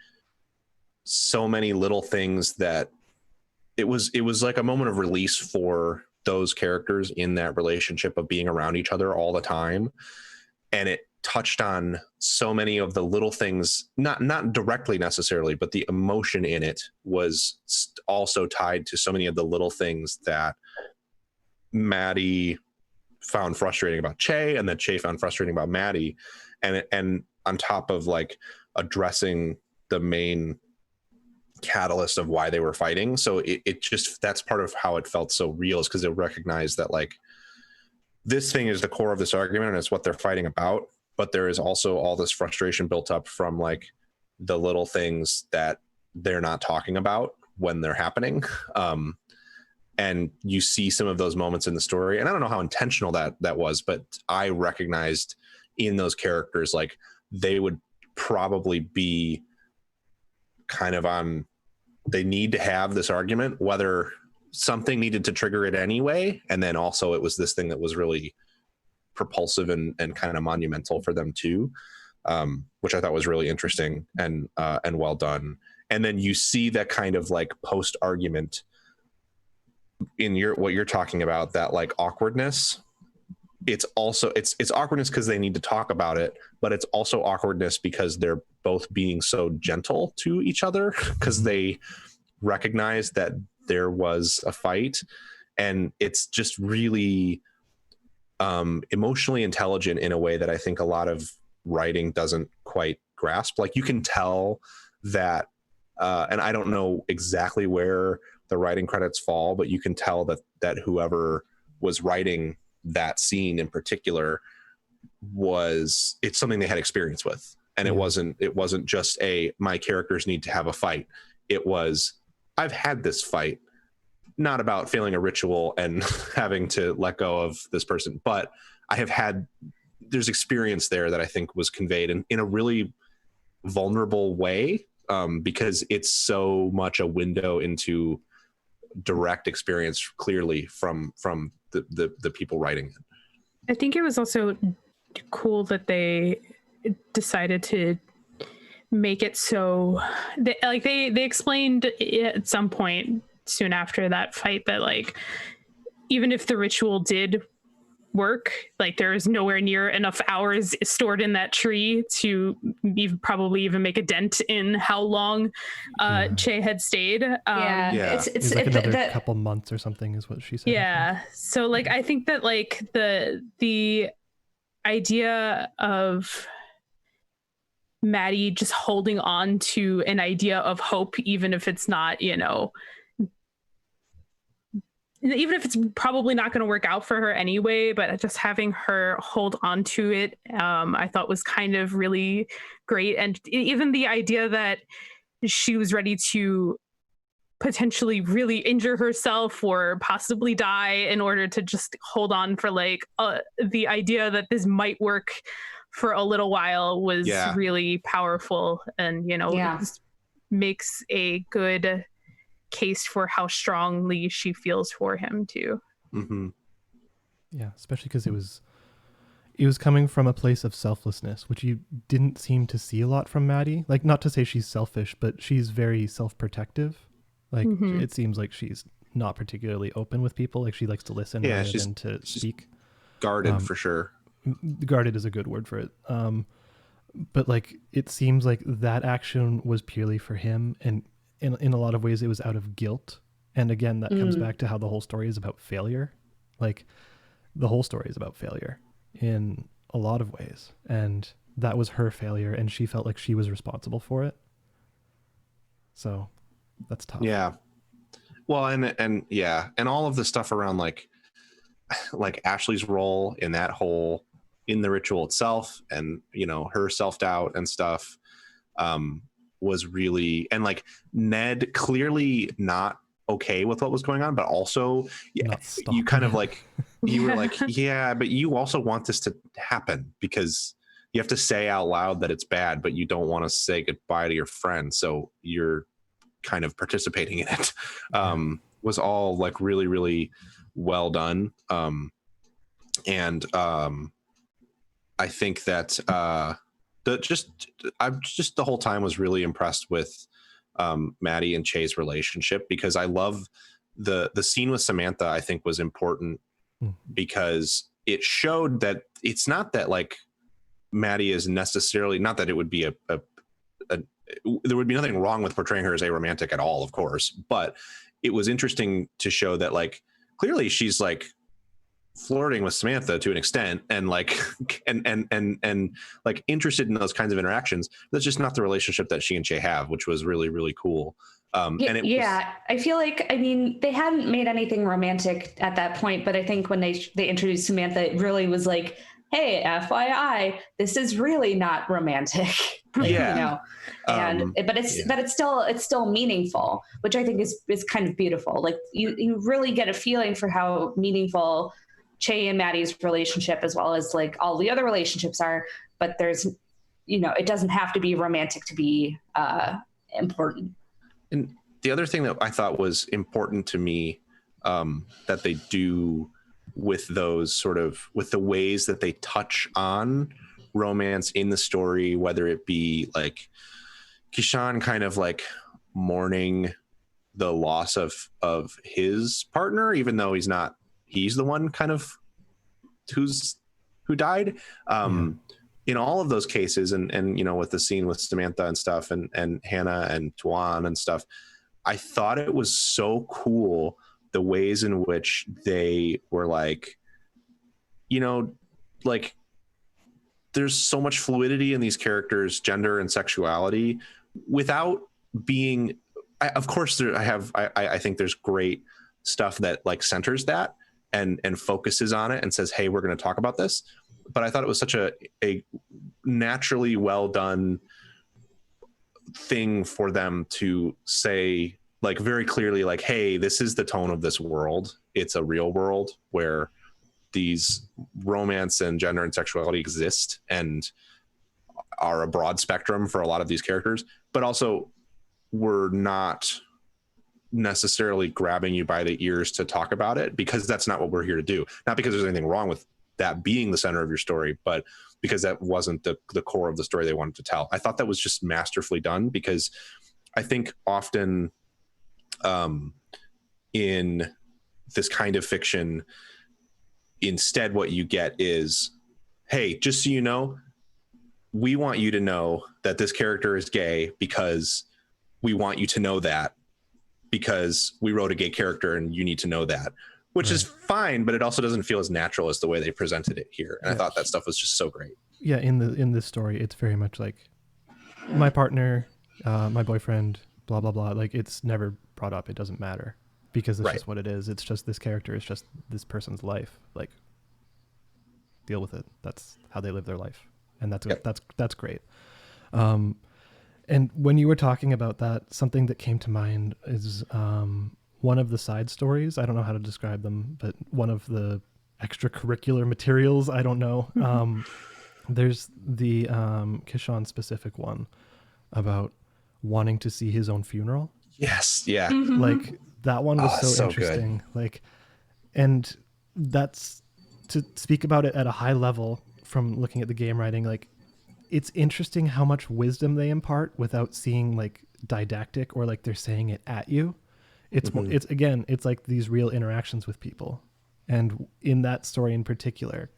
so many little things that it was like a moment of release for those characters in that relationship of being around each other all the time. And touched on so many of the little things, not directly necessarily, but the emotion in it was also tied to so many of the little things that Maddie found frustrating about Chay, and that Chay found frustrating about Maddie, and on top of like addressing the main catalyst of why they were fighting. So it just, that's part of how it felt so real, is because it recognized that like this thing is the core of this argument and it's what they're fighting about, but there is also all this frustration built up from like the little things that they're not talking about when they're happening. And you see some of those moments in the story, and I don't know how intentional that was, but I recognized in those characters, like they would probably be kind of on, they need to have this argument, whether something needed to trigger it anyway. And then also it was this thing that was really propulsive and kind of monumental for them too, which I thought was really interesting and well done. And then you see that kind of like post argument in what you're talking about, that like awkwardness. It's also it's awkwardness because they need to talk about it, but it's also awkwardness because they're both being so gentle to each other, because they recognize that there was a fight, and it's just really emotionally intelligent in a way that I think a lot of writing doesn't quite grasp. Like you can tell that, and I don't know exactly where the writing credits fall, but you can tell that whoever was writing that scene in particular it's something they had experience with. And it wasn't just my characters need to have a fight. It was, I've had this fight, not about failing a ritual and having to let go of this person, but there's experience there that I think was conveyed in a really vulnerable way, because it's so much a window into direct experience, clearly from the people writing it. I think it was also cool that they decided to make it so they explained at some point soon after that fight that like even if the ritual did work, like there is nowhere near enough hours stored in that tree to probably even make a dent in how long Chay had stayed. It's like another couple months or something is what she said. Yeah. So like I think that like the idea of Maddie just holding on to an idea of hope, even if it's not, even if it's probably not going to work out for her anyway, but just having her hold on to it, I thought was kind of really great. And even the idea that she was ready to potentially really injure herself or possibly die in order to just hold on for like the idea that this might work for a little while was really powerful, and it makes a good case for how strongly she feels for him too. Mm-hmm. Yeah, especially because it was coming from a place of selflessness, which you didn't seem to see a lot from Maddie. Like, not to say she's selfish, but she's very self-protective. Like, it seems like she's not particularly open with people. Like, she likes to listen rather than to speak. Guarded, for sure. Guarded is a good word for it. But like, it seems like that action was purely for him, and in a lot of ways it was out of guilt. And again, that comes back to how the whole story is about failure. Like, the whole story is about failure in a lot of ways, and that was her failure, and she felt like she was responsible for it. So that's tough. Yeah. Well, and all of the stuff around like Ashley's role in that whole, in the ritual itself, and her self-doubt and stuff was really, and like Ned clearly not okay with what was going on, but also you kind of like you were like, yeah, but you also want this to happen, because you have to say out loud that it's bad, but you don't want to say goodbye to your friend, so you're kind of participating in it. Was all like really, really well done. And I think that the whole time was really impressed with Maddie and Chay's relationship, because I love the scene with Samantha. I think was important because it showed that it's not that like Maddie is necessarily, not that it would be there would be nothing wrong with portraying her as aromantic at all, of course, but it was interesting to show that like clearly she's like flirting with Samantha to an extent, and like and like interested in those kinds of interactions. That's just not the relationship that she and Chay have, which was really, really cool. I feel like, I mean, they hadn't made anything romantic at that point, but I think when they introduced Samantha, it really was like, hey, FYI, this is really not romantic. Like, you know, and but it's still meaningful, which I think is kind of beautiful. Like you really get a feeling for how meaningful Chay and Maddie's relationship, as well as like all the other relationships are. But there's, you know, it doesn't have to be romantic to be important. And the other thing that I thought was important to me, that they do with those sort of, with the ways that they touch on romance in the story, whether it be like Kishan kind of like mourning the loss of his partner, even though he's the one kind of who died. In all of those cases, and you know, with the scene with Samantha and stuff, and Hannah and Tuan and stuff, I thought it was so cool the ways in which they were like, you know, like there's so much fluidity in these characters' gender and sexuality without being, of course I think there's great stuff that like centers that and focuses on it and says, hey, we're going to talk about this. But I thought it was such a naturally well done thing for them to say, like very clearly, like, hey, this is the tone of this world. It's a real world where these romance and gender and sexuality exist and are a broad spectrum for a lot of these characters, but also we're not necessarily grabbing you by the ears to talk about it, because that's not what we're here to do. Not because there's anything wrong with that being the center of your story, but because that wasn't the core of the story they wanted to tell. I thought that was just masterfully done, because I think often in this kind of fiction, instead what you get is, hey, just so you know, we want you to know that this character is gay because we want you to know that, because we wrote a gay character and you need to know that, which is fine, but it also doesn't feel as natural as the way they presented it here. And I thought that stuff was just so great. Yeah, in this story, it's very much like my partner, my boyfriend, blah, blah, blah. Like, it's never brought up. It doesn't matter, because it's just what it is. It's just this character. It's just this person's life. Like, deal with it. That's how they live their life. And that's great. And when you were talking about that, something that came to mind is one of the side stories. I don't know how to describe them, but one of the extracurricular materials, I don't know. There's the Kishan specific one about wanting to see his own funeral. Yes. Yeah. Mm-hmm. Like, that one was so interesting. Good. Like, and that's, to speak about it at a high level from looking at the game writing, like, it's interesting how much wisdom they impart without seeing like didactic or like they're saying it at you. It's it's like these real interactions with people. And in that story in particular,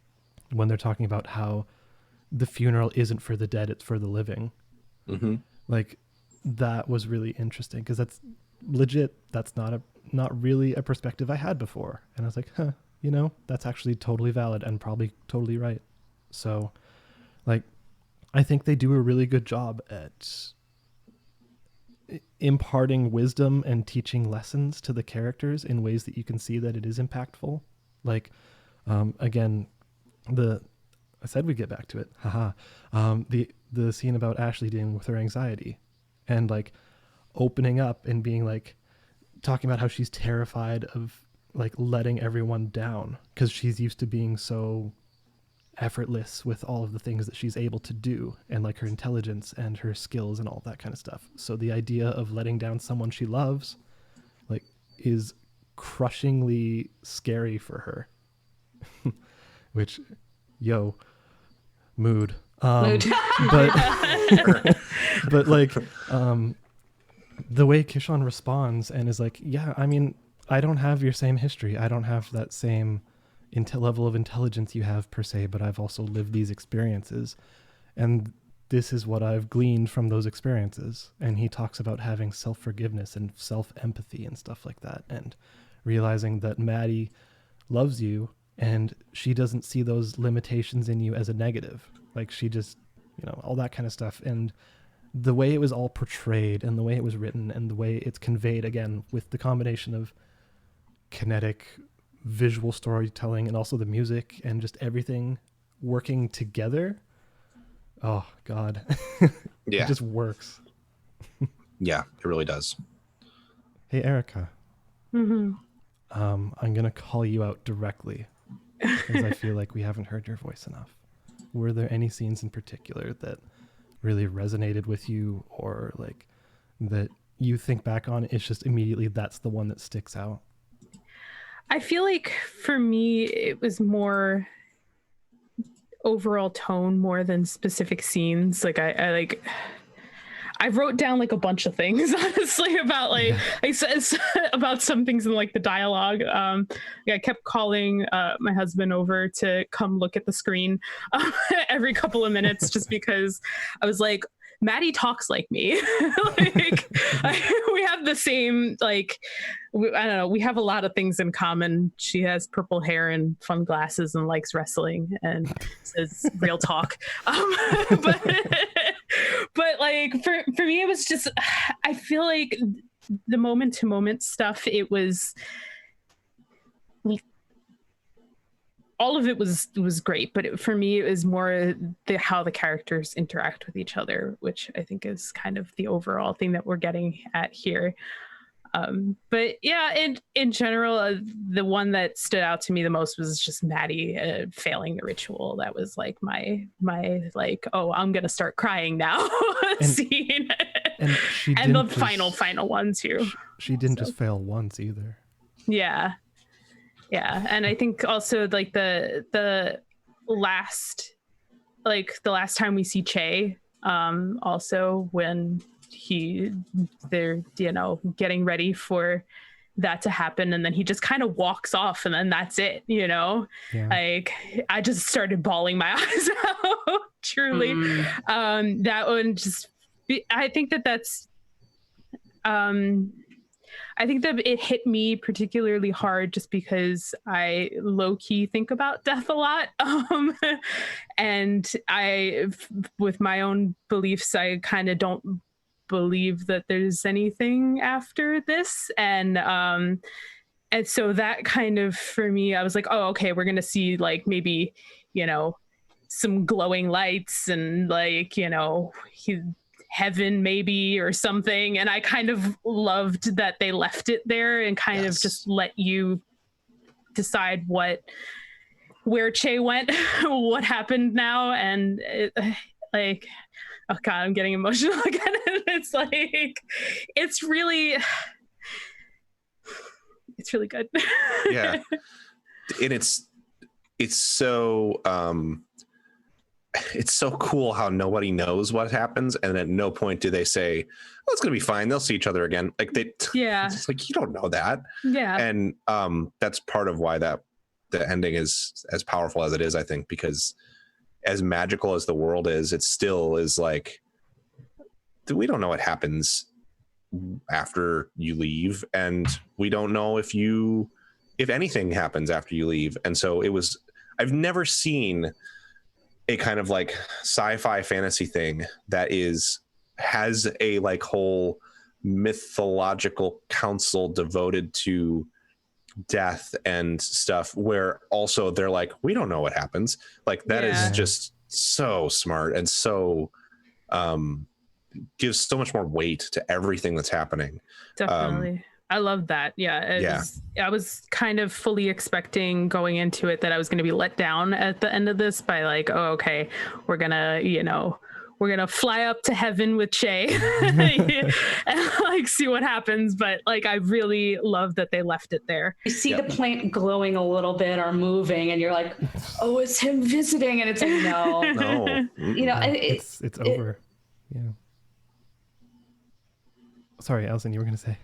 when they're talking about how the funeral isn't for the dead, it's for the living. Mm-hmm. Like, that was really interesting, because that's legit. That's not really a perspective I had before. And I was like, you know, that's actually totally valid and probably totally right. So like, I think they do a really good job at imparting wisdom and teaching lessons to the characters in ways that you can see that it is impactful. Like, again, I said we'd get back to it. The scene about Ashley dealing with her anxiety and like opening up and being like, talking about how she's terrified of like letting everyone down because she's used to being so effortless with all of the things that she's able to do, and like her intelligence and her skills and all that kind of stuff. So the idea of letting down someone she loves like is crushingly scary for her. Which, mood. But but like the way Kishan responds and is like, yeah, I mean, I don't have your same history. I don't have that same level of intelligence you have per se, but I've also lived these experiences. And this is what I've gleaned from those experiences. And he talks about having self-forgiveness and self-empathy and stuff like that, and realizing that Maddie loves you and she doesn't see those limitations in you as a negative. Like, she just, all that kind of stuff. And the way it was all portrayed and the way it was written and the way it's conveyed, again, with the combination of kinetic visual storytelling and also the music and just everything working together. Oh God. Yeah. It just works. Yeah, it really does. Hey, Erica. Mm-hmm. I'm going to call you out directly because I feel like we haven't heard your voice enough. Were there any scenes in particular that really resonated with you, or like that you think back on, it's just immediately that's the one that sticks out? I feel like for me, it was more overall tone more than specific scenes. Like I wrote down like a bunch of things, honestly, about about some things in like the dialogue. I kept calling my husband over to come look at the screen every couple of minutes, just because I was like, Maddie talks like me. We have the same, I don't know, we have a lot of things in common. She has purple hair and fun glasses and likes wrestling and says real talk. But like for me, it was just, I feel like the moment to moment stuff, it was, all of it was great, but for me, it was more how the characters interact with each other, which I think is kind of the overall thing that we're getting at here. But yeah, in general, the one that stood out to me the most was just Maddie failing the ritual. That was like my like, oh, I'm gonna start crying now scene. And the final one too. She didn't just fail once either. Yeah. And I think also like the last time we see Chay, also when they're getting ready for that to happen, and then he just kind of walks off, and then that's it. Yeah. Like, I just started bawling my eyes out. Truly. That one just, I think that's I think that it hit me particularly hard just because I low-key think about death a lot. And with my own beliefs, I kind of don't believe that there's anything after this. And so that kind of, for me, I was like, oh, okay, we're going to see like maybe, some glowing lights and like, heaven maybe or something. And I kind of loved that they left it there and kind of just let you decide where Chay went, what happened now. And like, oh God, I'm getting emotional again. It's like, it's really good. Yeah. And it's so it's so cool how nobody knows what happens, and at no point do they say, "Oh, it's gonna be fine. They'll see each other again." Like it's like, you don't know that. Yeah. And that's part of why the ending is as powerful as it is, I think, because as magical as the world is, it still is like, we don't know what happens after you leave, and we don't know if anything happens after you leave. And so I've never seen a kind of like sci-fi fantasy thing that has a like whole mythological council devoted to death and stuff, where also they're like, we don't know what happens. Like, that is just so smart, and so gives so much more weight to everything that's happening. Definitely. I love that. Yeah. I was kind of fully expecting going into it that I was going to be let down at the end of this by like, oh, okay, we're going to fly up to heaven with Chay and like see what happens. But like, I really love that they left it there. You see the plant glowing a little bit or moving, and you're like, oh, it's him visiting. And it's like, no. It's over. Yeah. Sorry, Allison, you were going to say.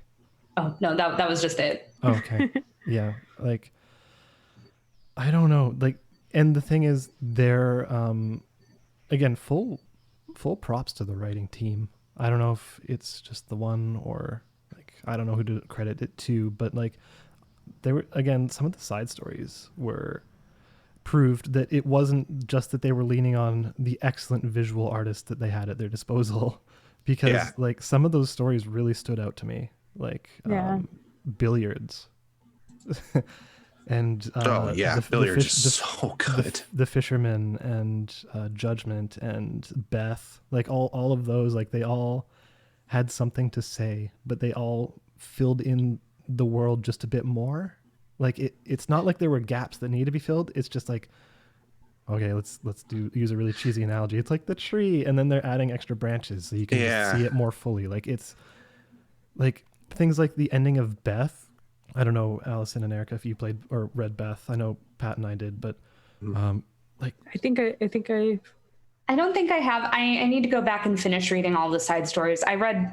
Oh, no, that was just it. Oh, okay. Yeah. Like, I don't know. Like, and the thing is, their again, full props to the writing team. I don't know if it's just the one or like I don't know who to credit it to, but like they were, again, some of the side stories were proved that it wasn't just that they were leaning on the excellent visual artists that they had at their disposal, because like some of those stories really stood out to me, like billiards. And billiards is so good. The fisherman and Judgment and Beth, like all of those, like they all had something to say, but they all filled in the world just a bit more. Like it's not like there were gaps that need to be filled. It's just like, okay, let's use a really cheesy analogy. It's like the tree, and then they're adding extra branches so you can just see it more fully. Like it's like things like the ending of Beth. I don't know, Allison and Erica, if you played or read Beth. I know Pat and I did, but like I don't think I have. I need to go back and finish reading all the side stories. I read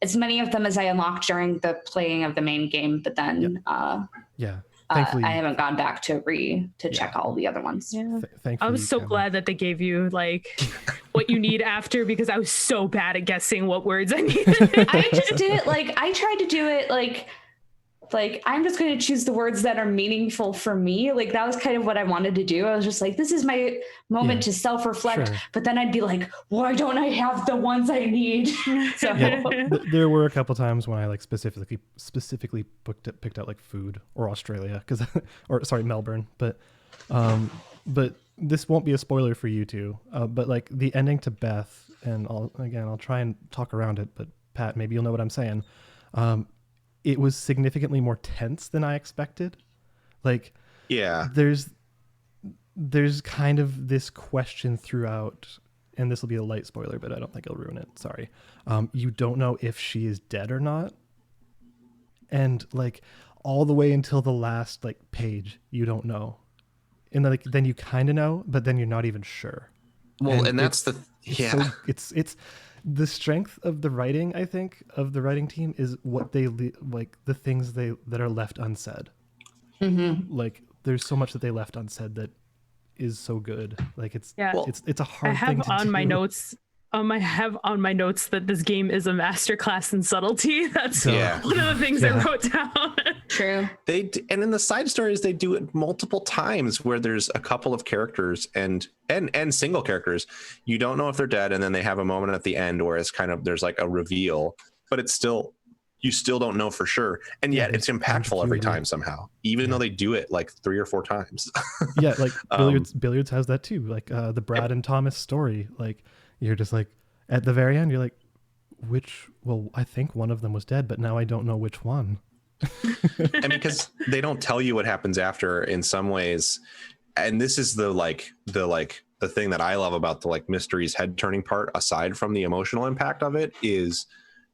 as many of them as I unlocked during the playing of the main game, but then thankfully, I haven't gone back to check all the other ones. Yeah. I was so glad that they gave you like what you need after, because I was so bad at guessing what words I needed. I just did it like I tried to do it like I'm just going to choose the words that are meaningful for me. Like that was kind of what I wanted to do. I was just like, this is my moment to self-reflect. Sure. But then I'd be like, why don't I have the ones I need? So there were a couple times when I like specifically picked out like food or Australia, Melbourne. But this won't be a spoiler for you two. But like the ending to Beth, and I'll try and talk around it. But Pat, maybe you'll know what I'm saying. It was significantly more tense than I expected. Like, there's kind of this question throughout, and this will be a light spoiler, but I don't think it'll ruin it. Sorry. You don't know if she is dead or not. And like all the way until the last like page, you don't know. And then you kind of know, but then you're not even sure. Well, and that's it's the strength of the writing, I think, of the writing team is what they like, the things that are left unsaid. Mm-hmm. Like there's so much that they left unsaid that is so good. Like it's a hard thing to do. I have on my notes that this game is a masterclass in subtlety. That's one of the things I wrote down. True. And in the side stories, they do it multiple times where there's a couple of characters and single characters. You don't know if they're dead, and then they have a moment at the end where it's kind of there's like a reveal, but you still don't know for sure. And yet it's impactful every time somehow, even though they do it like 3 or 4 times. Like billiards has that too. Like the Brad and Thomas story, like you're just like at the very end, you're like, I think one of them was dead, but now I don't know which one. And because they don't tell you what happens after in some ways, and this is the thing that I love about the like mysteries head turning part, aside from the emotional impact of it, is,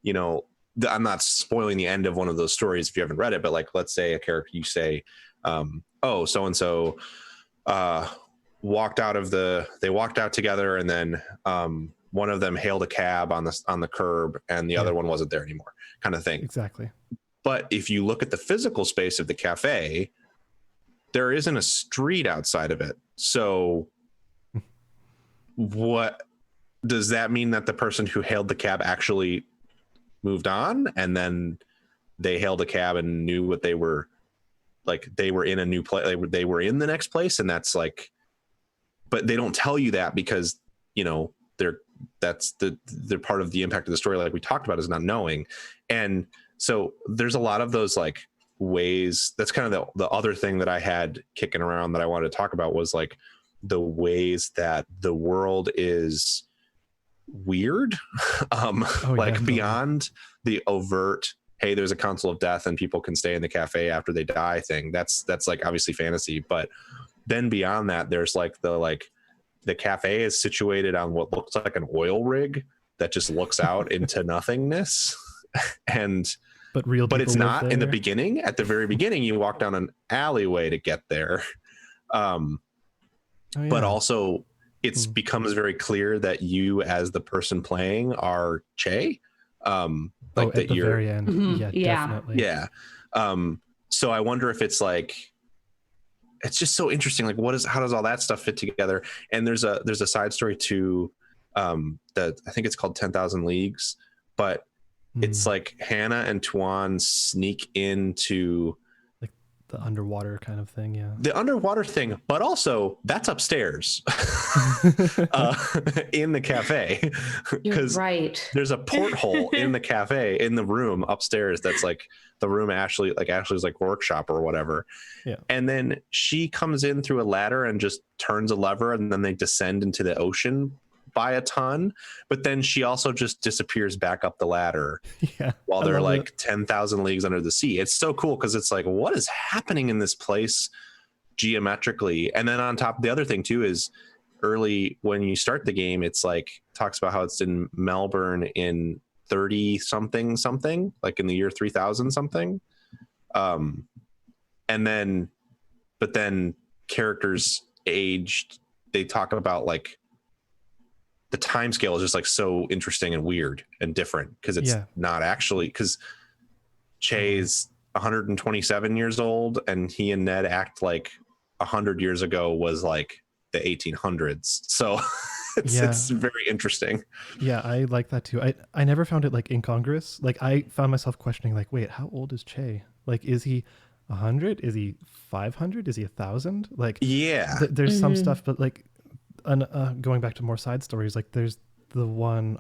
you know, I'm not spoiling the end of one of those stories if you haven't read it, but like let's say a character, you say so and so walked out together, and then one of them hailed a cab on the curb and the other one wasn't there anymore, kind of thing. Exactly. But if you look at the physical space of the cafe, there isn't a street outside of it. So what does that mean? That the person who hailed the cab actually moved on, and then they hailed a cab and knew what they were like, they were in a new place, they were in the next place, and that's like, but they don't tell you that because, you know, they're part of the impact of the story, like we talked about, is not knowing. And so there's a lot of those like ways. That's kind of the other thing that I had kicking around that I wanted to talk about, was like the ways that the world is weird, beyond the overt, hey, there's a council of death and people can stay in the cafe after they die thing. That's like obviously fantasy, but then beyond that, there's like the cafe is situated on what looks like an oil rig that just looks out into nothingness. But it's not in the beginning. At the very beginning, you walk down an alleyway to get there. But also it becomes very clear that you as the person playing are Chay. At the very end. Mm-hmm. Yeah, definitely. Yeah. So I wonder if it's like, it's just so interesting. Like how does all that stuff fit together? And there's a side story to that I think it's called 10,000 Leagues, but it's like Hannah and Tuan sneak into like the underwater kind of thing. Yeah. The underwater thing, but also that's upstairs in the cafe. You're right. There's a porthole in the cafe, in the room upstairs. That's like the room Ashley's like workshop or whatever. Yeah. And then she comes in through a ladder and just turns a lever, and then they descend into the ocean by a ton, but then she also just disappears back up the ladder while they're like 10,000 leagues under the sea. It's so cool because it's like, what is happening in this place geometrically? And then on top of the other thing too is early when you start the game, it's like talks about how it's in Melbourne in 30 something, like in the year 3000 something. And then, but then characters aged, they talk about like, the time scale is just like so interesting and weird and different because it's not actually, because Chay's 127 years old and he and Ned act like 100 years ago was like the 1800s. So it's very interesting. Yeah, I like that too. I never found it like incongruous. Like I found myself questioning like, wait, how old is Chay? Like, is he 100? Is he 500? Is he 1,000? Like, there's some stuff, but like, going back to more side stories, like there's the one,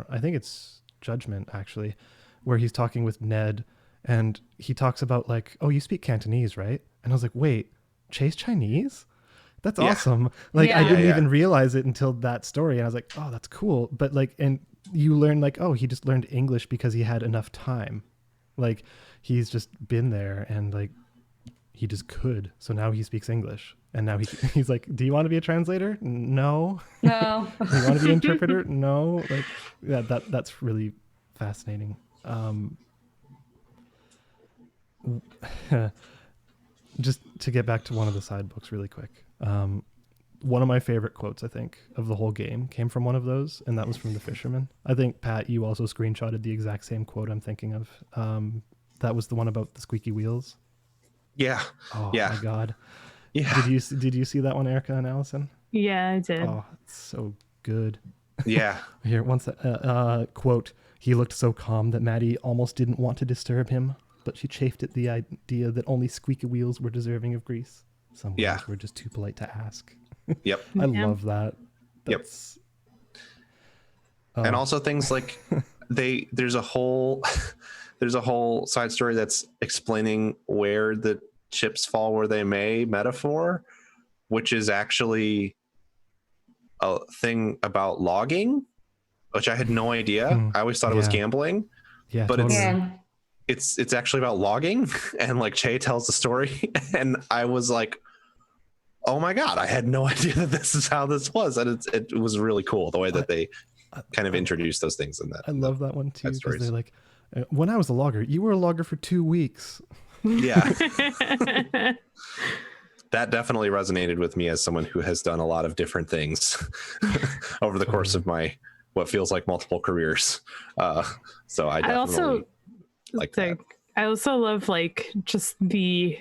I think it's Judgment actually, where he's talking with Ned and he talks about like, oh, you speak Cantonese, right? And I was like, wait, Chay's Chinese? That's awesome. Like I didn't even realize it until that story. And I was like, oh, that's cool. But like, and you learn like, oh, he just learned English because he had enough time. Like he's just been there and like, he just could. So now he speaks English. And now he's like, do you want to be a translator? No. Do you want to be an interpreter? No. Like, yeah, that's really fascinating. Just to get back to one of the side books really quick. One of my favorite quotes, I think, of the whole game came from one of those, and that was from The Fisherman. I think, Pat, you also screenshotted the exact same quote I'm thinking of. That was the one about the squeaky wheels. Yeah. Oh, my God. Yeah. Did you see that one, Erica and Allison? Yeah, I did. Oh, it's so good. Yeah. Here, once quote, he looked so calm that Maddie almost didn't want to disturb him, but she chafed at the idea that only squeaky wheels were deserving of grease. Some wheels were just too polite to ask. Yep. I love that. That's, and also things like there's a whole side story that's explaining where the chips fall where they may metaphor, which is actually a thing about logging, which I had no idea. I always thought it was gambling, but totally. It's actually about logging. And like Chay tells the story and I was like, oh my God, I had no idea that this is how this was. And it was really cool the way that they kind of introduced those things in that. I love that one too, because they're like, when I was a logger, you were a logger for 2 weeks. Yeah. That definitely resonated with me as someone who has done a lot of different things over the course of my what feels like multiple careers. So I definitely also like that. I also love like just the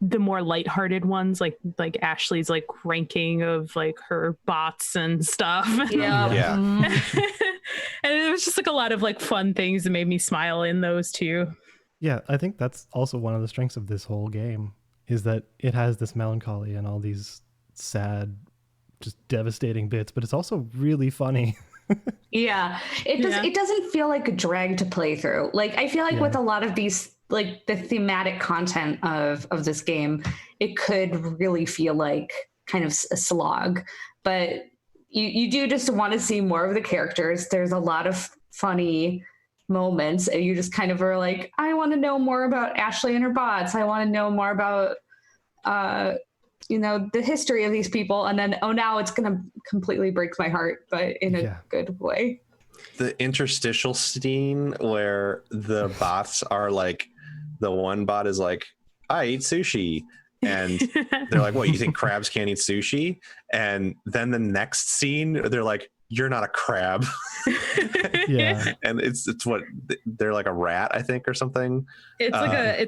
more lighthearted ones, like Ashley's like ranking of like her bots and stuff. Yeah. And it was just like a lot of like fun things that made me smile in those too. Yeah, I think that's also one of the strengths of this whole game, is that it has this melancholy and all these sad, just devastating bits, but it's also really funny. It doesn't feel like a drag to play through. Like I feel like with a lot of these, like the thematic content of this game, it could really feel like kind of a slog, but you do just want to see more of the characters. There's a lot of funny moments and you just kind of are like, I want to know more about Ashley and her bots. I want to know more about the history of these people, and then now it's gonna completely break my heart, but in a good way. The interstitial scene where the bots are like, the one bot is like, I eat sushi, and they're like, what, you think crabs can't eat sushi? And then the next scene they're like, you're not a crab. And it's what they're like, a rat, I think, or something. It's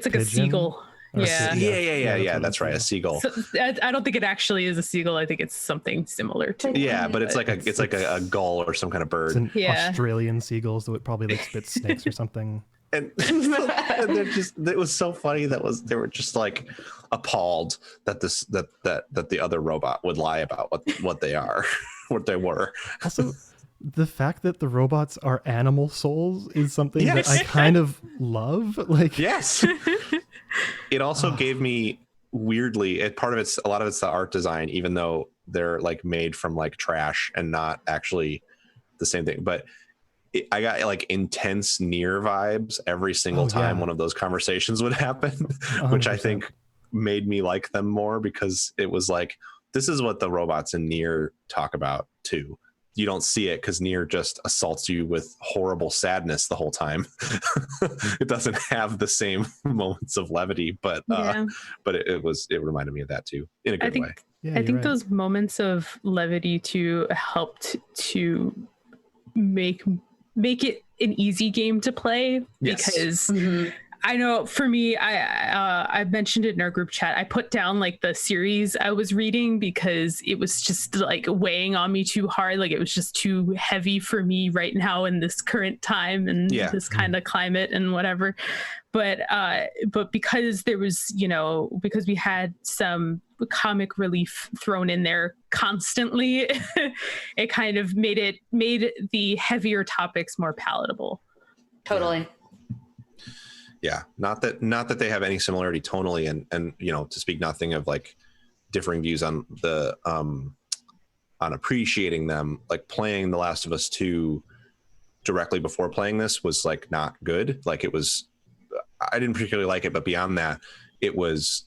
like a seagull. Yeah. That's right, a seagull. So, I don't think it actually is a seagull. I think it's something similar to. Yeah, but it's like a gull or some kind of bird. It's an Australian seagull, so it probably like spits snakes or something. And it was so funny they were just like appalled that the other robot would lie about what they are, what they were. Also, the fact that the robots are animal souls is something that I kind of love. Like, yes. It also gave me weirdly, a lot of it's the art design, even though they're like made from like trash and not actually the same thing. But I got like intense Nier vibes every single time one of those conversations would happen, 100%. Which I think made me like them more, because it was like, this is what the robots in Nier talk about too. You don't see it because Nier just assaults you with horrible sadness the whole time. It doesn't have the same moments of levity, but it reminded me of that too, in a good way. Yeah, I think those moments of levity too helped to make it an easy game to play, because I know for me, I mentioned it in our group chat. I put down like the series I was reading because it was just like weighing on me too hard. Like it was just too heavy for me right now in this current time and this kind of climate and whatever. But because there was, because we had some comic relief thrown in there constantly, it kind of made the heavier topics more palatable. Totally. Yeah, not that they have any similarity tonally, and to speak nothing of like differing views on the on appreciating them. Like playing The Last of Us 2 directly before playing this was like not good. Like I didn't particularly like it, but beyond that, it was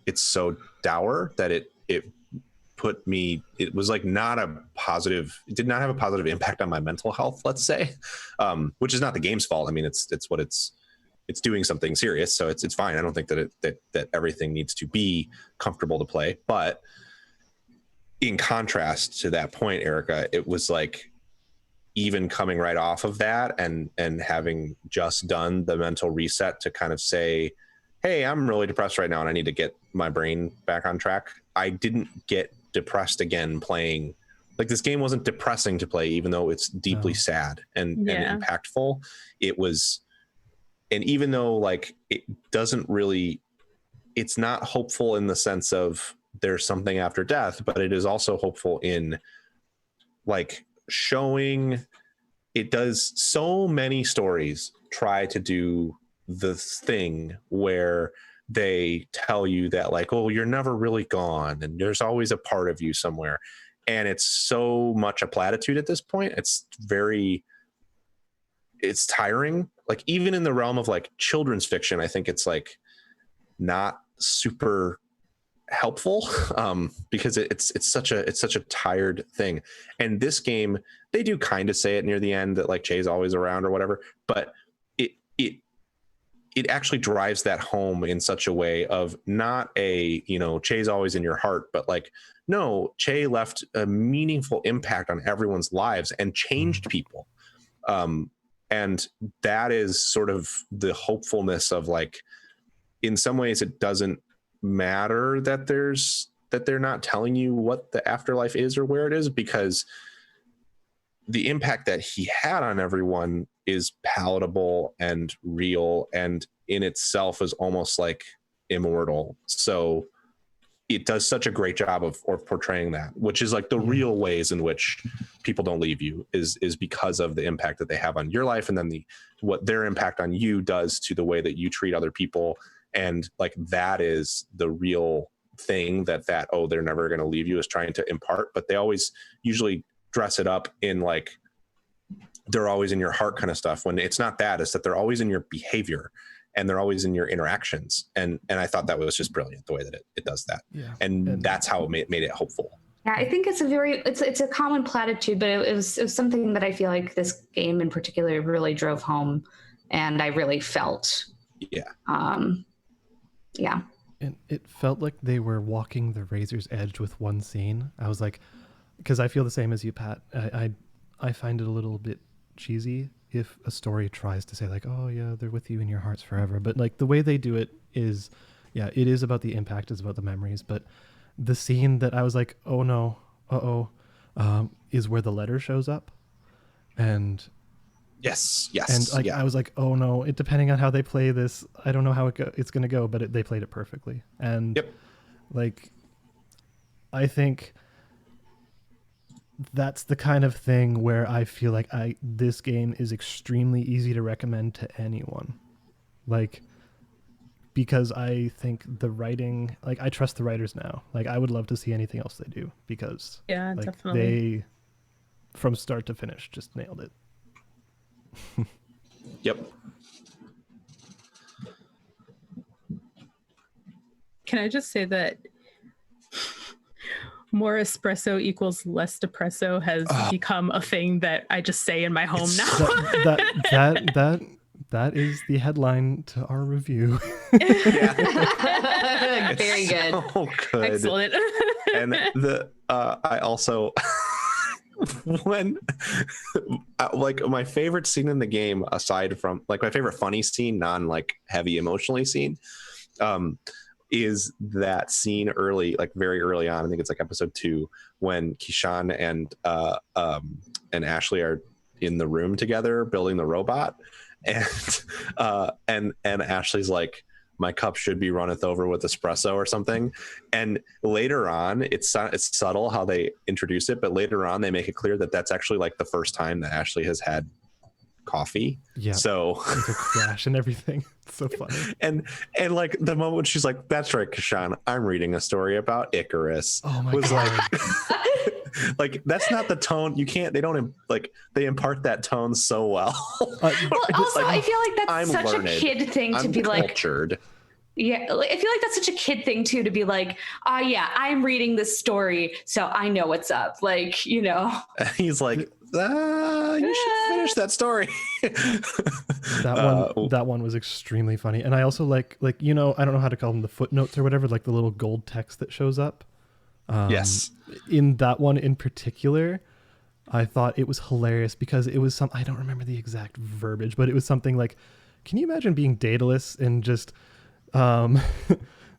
it's so dour that it was like not a positive. It did not have a positive impact on my mental health, let's say, which is not the game's fault. I mean, it's doing something serious, so it's fine. I don't think that everything needs to be comfortable to play. But in contrast to that point, Erica, it was like, even coming right off of that and having just done the mental reset to kind of say, hey, I'm really depressed right now and I need to get my brain back on track. I didn't get depressed again playing. Like, this game wasn't depressing to play, even though it's deeply sad and impactful. It was. And even though like it doesn't really, it's not hopeful in the sense of there's something after death, but it is also hopeful in like showing it does. So many stories try to do the thing where they tell you that like, oh, you're never really gone and there's always a part of you somewhere. And it's so much a platitude at this point. It's tiring. Like even in the realm of like children's fiction, I think it's like not super helpful because it's such a tired thing. And this game, they do kind of say it near the end that like Chay's always around or whatever, but it actually drives that home in such a way of not a, Chay's always in your heart, but like, no, Chay left a meaningful impact on everyone's lives and changed people. And that is sort of the hopefulness of like, in some ways it doesn't matter that they're not telling you what the afterlife is or where it is, because the impact that he had on everyone is palatable and real and in itself is almost like immortal. So it does such a great job of portraying that, which is like the real ways in which people don't leave you is because of the impact that they have on your life. And then what their impact on you does to the way that you treat other people. And like, that is the real thing that, oh, they're never going to leave you is trying to impart, but they always usually dress it up in like, they're always in your heart kind of stuff, when it's not that. It's that they're always in your behavior and they're always in your interactions. And I thought that was just brilliant the way that it does that. Yeah. And that's how it made it hopeful. Yeah, I think it's a common platitude, but it was something that I feel like this game in particular really drove home and I really felt. Yeah. Yeah. And it felt like they were walking the razor's edge with one scene. I was like, because I feel the same as you, Pat. I find it a little bit cheesy if a story tries to say like, oh yeah, they're with you in your hearts forever, but like the way they do it is, yeah, it is about the impact, it's about the memories. But the scene that I was like, oh no, is where the letter shows up, and yes, and like I was like, oh no, it depending on how they play this, I don't know how it's gonna go, but they played it perfectly. And like, I think that's the kind of thing where I feel like this game is extremely easy to recommend to anyone, like, because I think the writing, like, I trust the writers now. Like, I would love to see anything else they do, because like, definitely, they from start to finish just nailed it. Yep. Can I just say that more espresso equals less depresso has become a thing that I just say in my home now. That is the headline to our review. Very good. So good. Excellent. And I also when like my favorite scene in the game, aside from like my favorite funny scene, non like heavy emotionally scene, is that scene early, like very early on. I think it's like episode 2, when Kishan and Ashley are in the room together building the robot, and Ashley's like, my cup should be runneth over with espresso or something. And later on, it's subtle how they introduce it, but later on they make it clear that that's actually like the first time that Ashley has had coffee. Yeah. So with a crash and everything. It's so funny. And like the moment when she's like, that's right, Kishan, I'm reading a story about Icarus. Oh my God. Like, like that's not the tone. You can't, they impart that tone so well. Well, also, like, I feel like that's such learned. a kid thing to be cultured. Like, yeah, like, I feel like that's such a kid thing too, to be like, yeah, I'm reading this story, so I know what's up. Like, you know. He's like, you should finish that story. That one was extremely funny. And I also like, you know, I don't know how to call them, the footnotes or whatever, like the little gold text that shows up. Yes. In that one in particular, I thought it was hilarious because it was I don't remember the exact verbiage, but it was something like, can you imagine being Daedalus and just the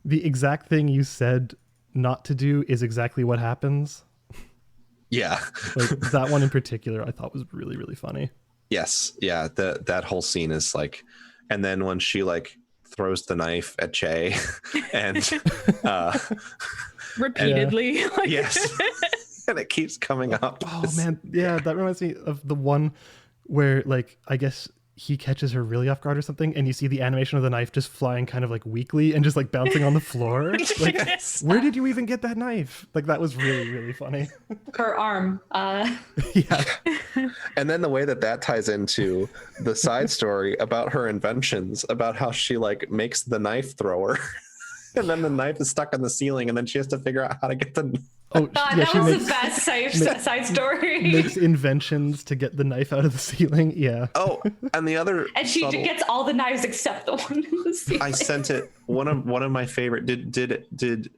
exact thing you said not to do is exactly what happens? Yeah. Like that one in particular I thought was really, really funny. Yes. Yeah. That whole scene is like, and then when she like throws the knife at Chay and repeatedly. Yes. And it keeps coming up. Oh man. Yeah. That reminds me of the one where like, I guess he catches her really off guard or something, and you see the animation of the knife just flying kind of like weakly and just like bouncing on the floor. Like, yes. Where did you even get that knife? Like that was really, really funny. Her arm. Yeah. And then the way that ties into the side story about her inventions, about how she like makes the knife thrower, and then the knife is stuck on the ceiling, and then she has to figure out how to get the. Oh, God, yeah, that was the best side story. Makes inventions to get the knife out of the ceiling. Yeah. Oh, and the other. And she gets all the knives except the one in the ceiling. I sent it. One of my favorite. Did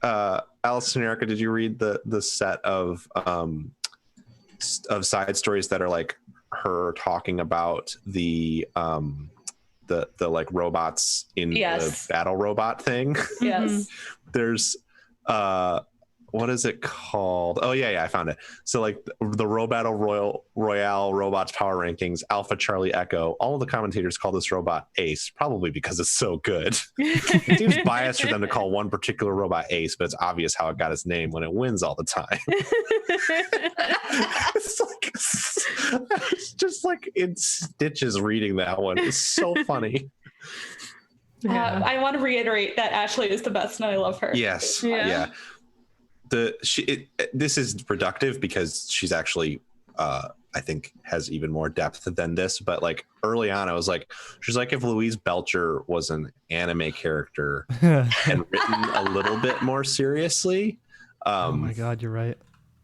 Alice and Erica? Did you read the set of side stories that are like her talking about the like robots in the battle robot thing? Yes. There's what is it called? Oh yeah, I found it. So like the Royale Robots Power Rankings, Alpha Charlie Echo, all of the commentators call this robot Ace, probably because it's so good. It seems biased for them to call one particular robot Ace, but it's obvious how it got its name when it wins all the time. It's just like in stitches reading that one. It's so funny. I want to reiterate that Ashley is the best and I love her. Yes. Yeah. This is productive because she's actually I think has even more depth than this, but like early on I was like, she's like if Louise Belcher was an anime character and written a little bit more seriously. Oh my God, you're right.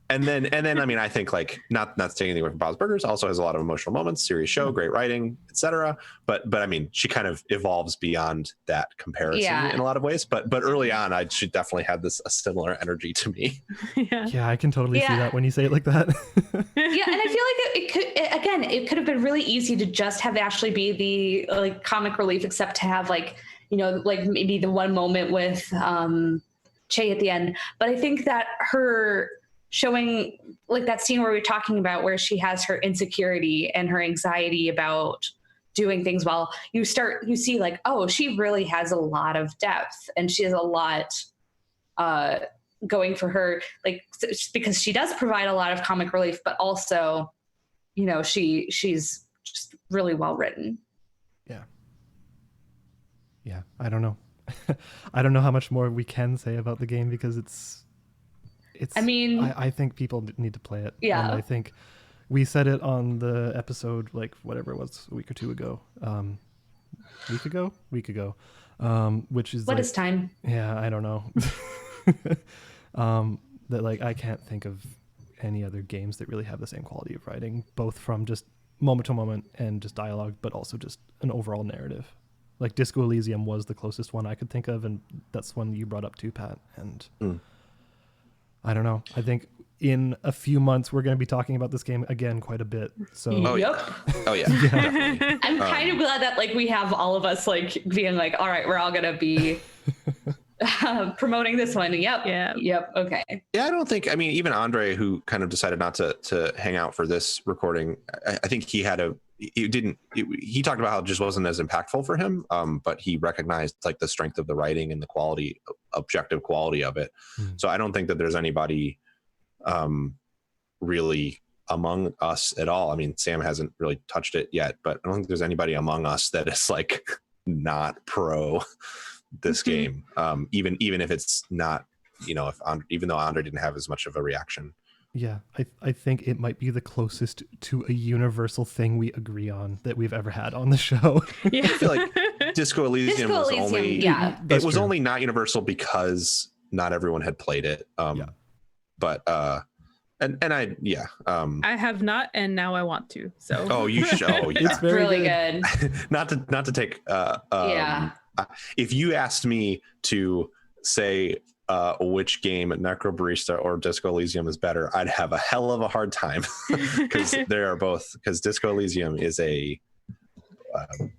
And then I mean, I think like not taking anything away from Bob's Burgers, also has a lot of emotional moments, serious show, great writing, etc. But I mean, she kind of evolves beyond that comparison in a lot of ways. But early on, she definitely had a similar energy to me. Yeah, I can totally see that when you say it like that. Yeah, and I feel like it could again, it could have been really easy to just have Ashley be the like comic relief, except to have like, you know, like maybe the one moment with Chay at the end. But I think that her showing like that scene where we were talking about where she has her insecurity and her anxiety about doing things well, you see like, oh, she really has a lot of depth and she has a lot going for her, like, because she does provide a lot of comic relief, but also, you know, she's just really well written. Yeah, I don't know. I don't know how much more we can say about the game because it's. I mean, I think people need to play it. Yeah, and I think we said it on the episode, like whatever it was, a week or two ago. Week ago. Which is what is time? Yeah, I don't know. That like I can't think of any other games that really have the same quality of writing, both from just moment to moment and just dialogue, but also just an overall narrative. Like Disco Elysium was the closest one I could think of, and that's one you brought up too, Pat. And I don't know. I think in a few months we're going to be talking about this game again quite a bit. So yep. Oh yeah. Definitely. I'm kind of glad that like we have all of us like being like, all right, we're all going to be promoting this one. Yep. Okay. Yeah, I don't think. I mean, even Andre, who kind of decided not to hang out for this recording, I think he had he talked about how it just wasn't as impactful for him, but he recognized like the strength of the writing and the quality, objective quality of it. So I don't think that there's anybody really among us at all. I mean, Sam hasn't really touched it yet, but I don't think there's anybody among us that is like not pro this game, even if it's not, you know, even though Andre didn't have as much of a reaction. Yeah, I think it might be the closest to a universal thing we agree on that we've ever had on the show. Yeah, I feel like Disco Elysium was only it was only not universal because not everyone had played it. But and I I have not, and now I want to. So oh, you should. Oh, yeah, it's really good. not to take. If you asked me to say which game, Necrobarista or Disco Elysium, is better, I'd have a hell of a hard time because they are both. Because Disco Elysium is a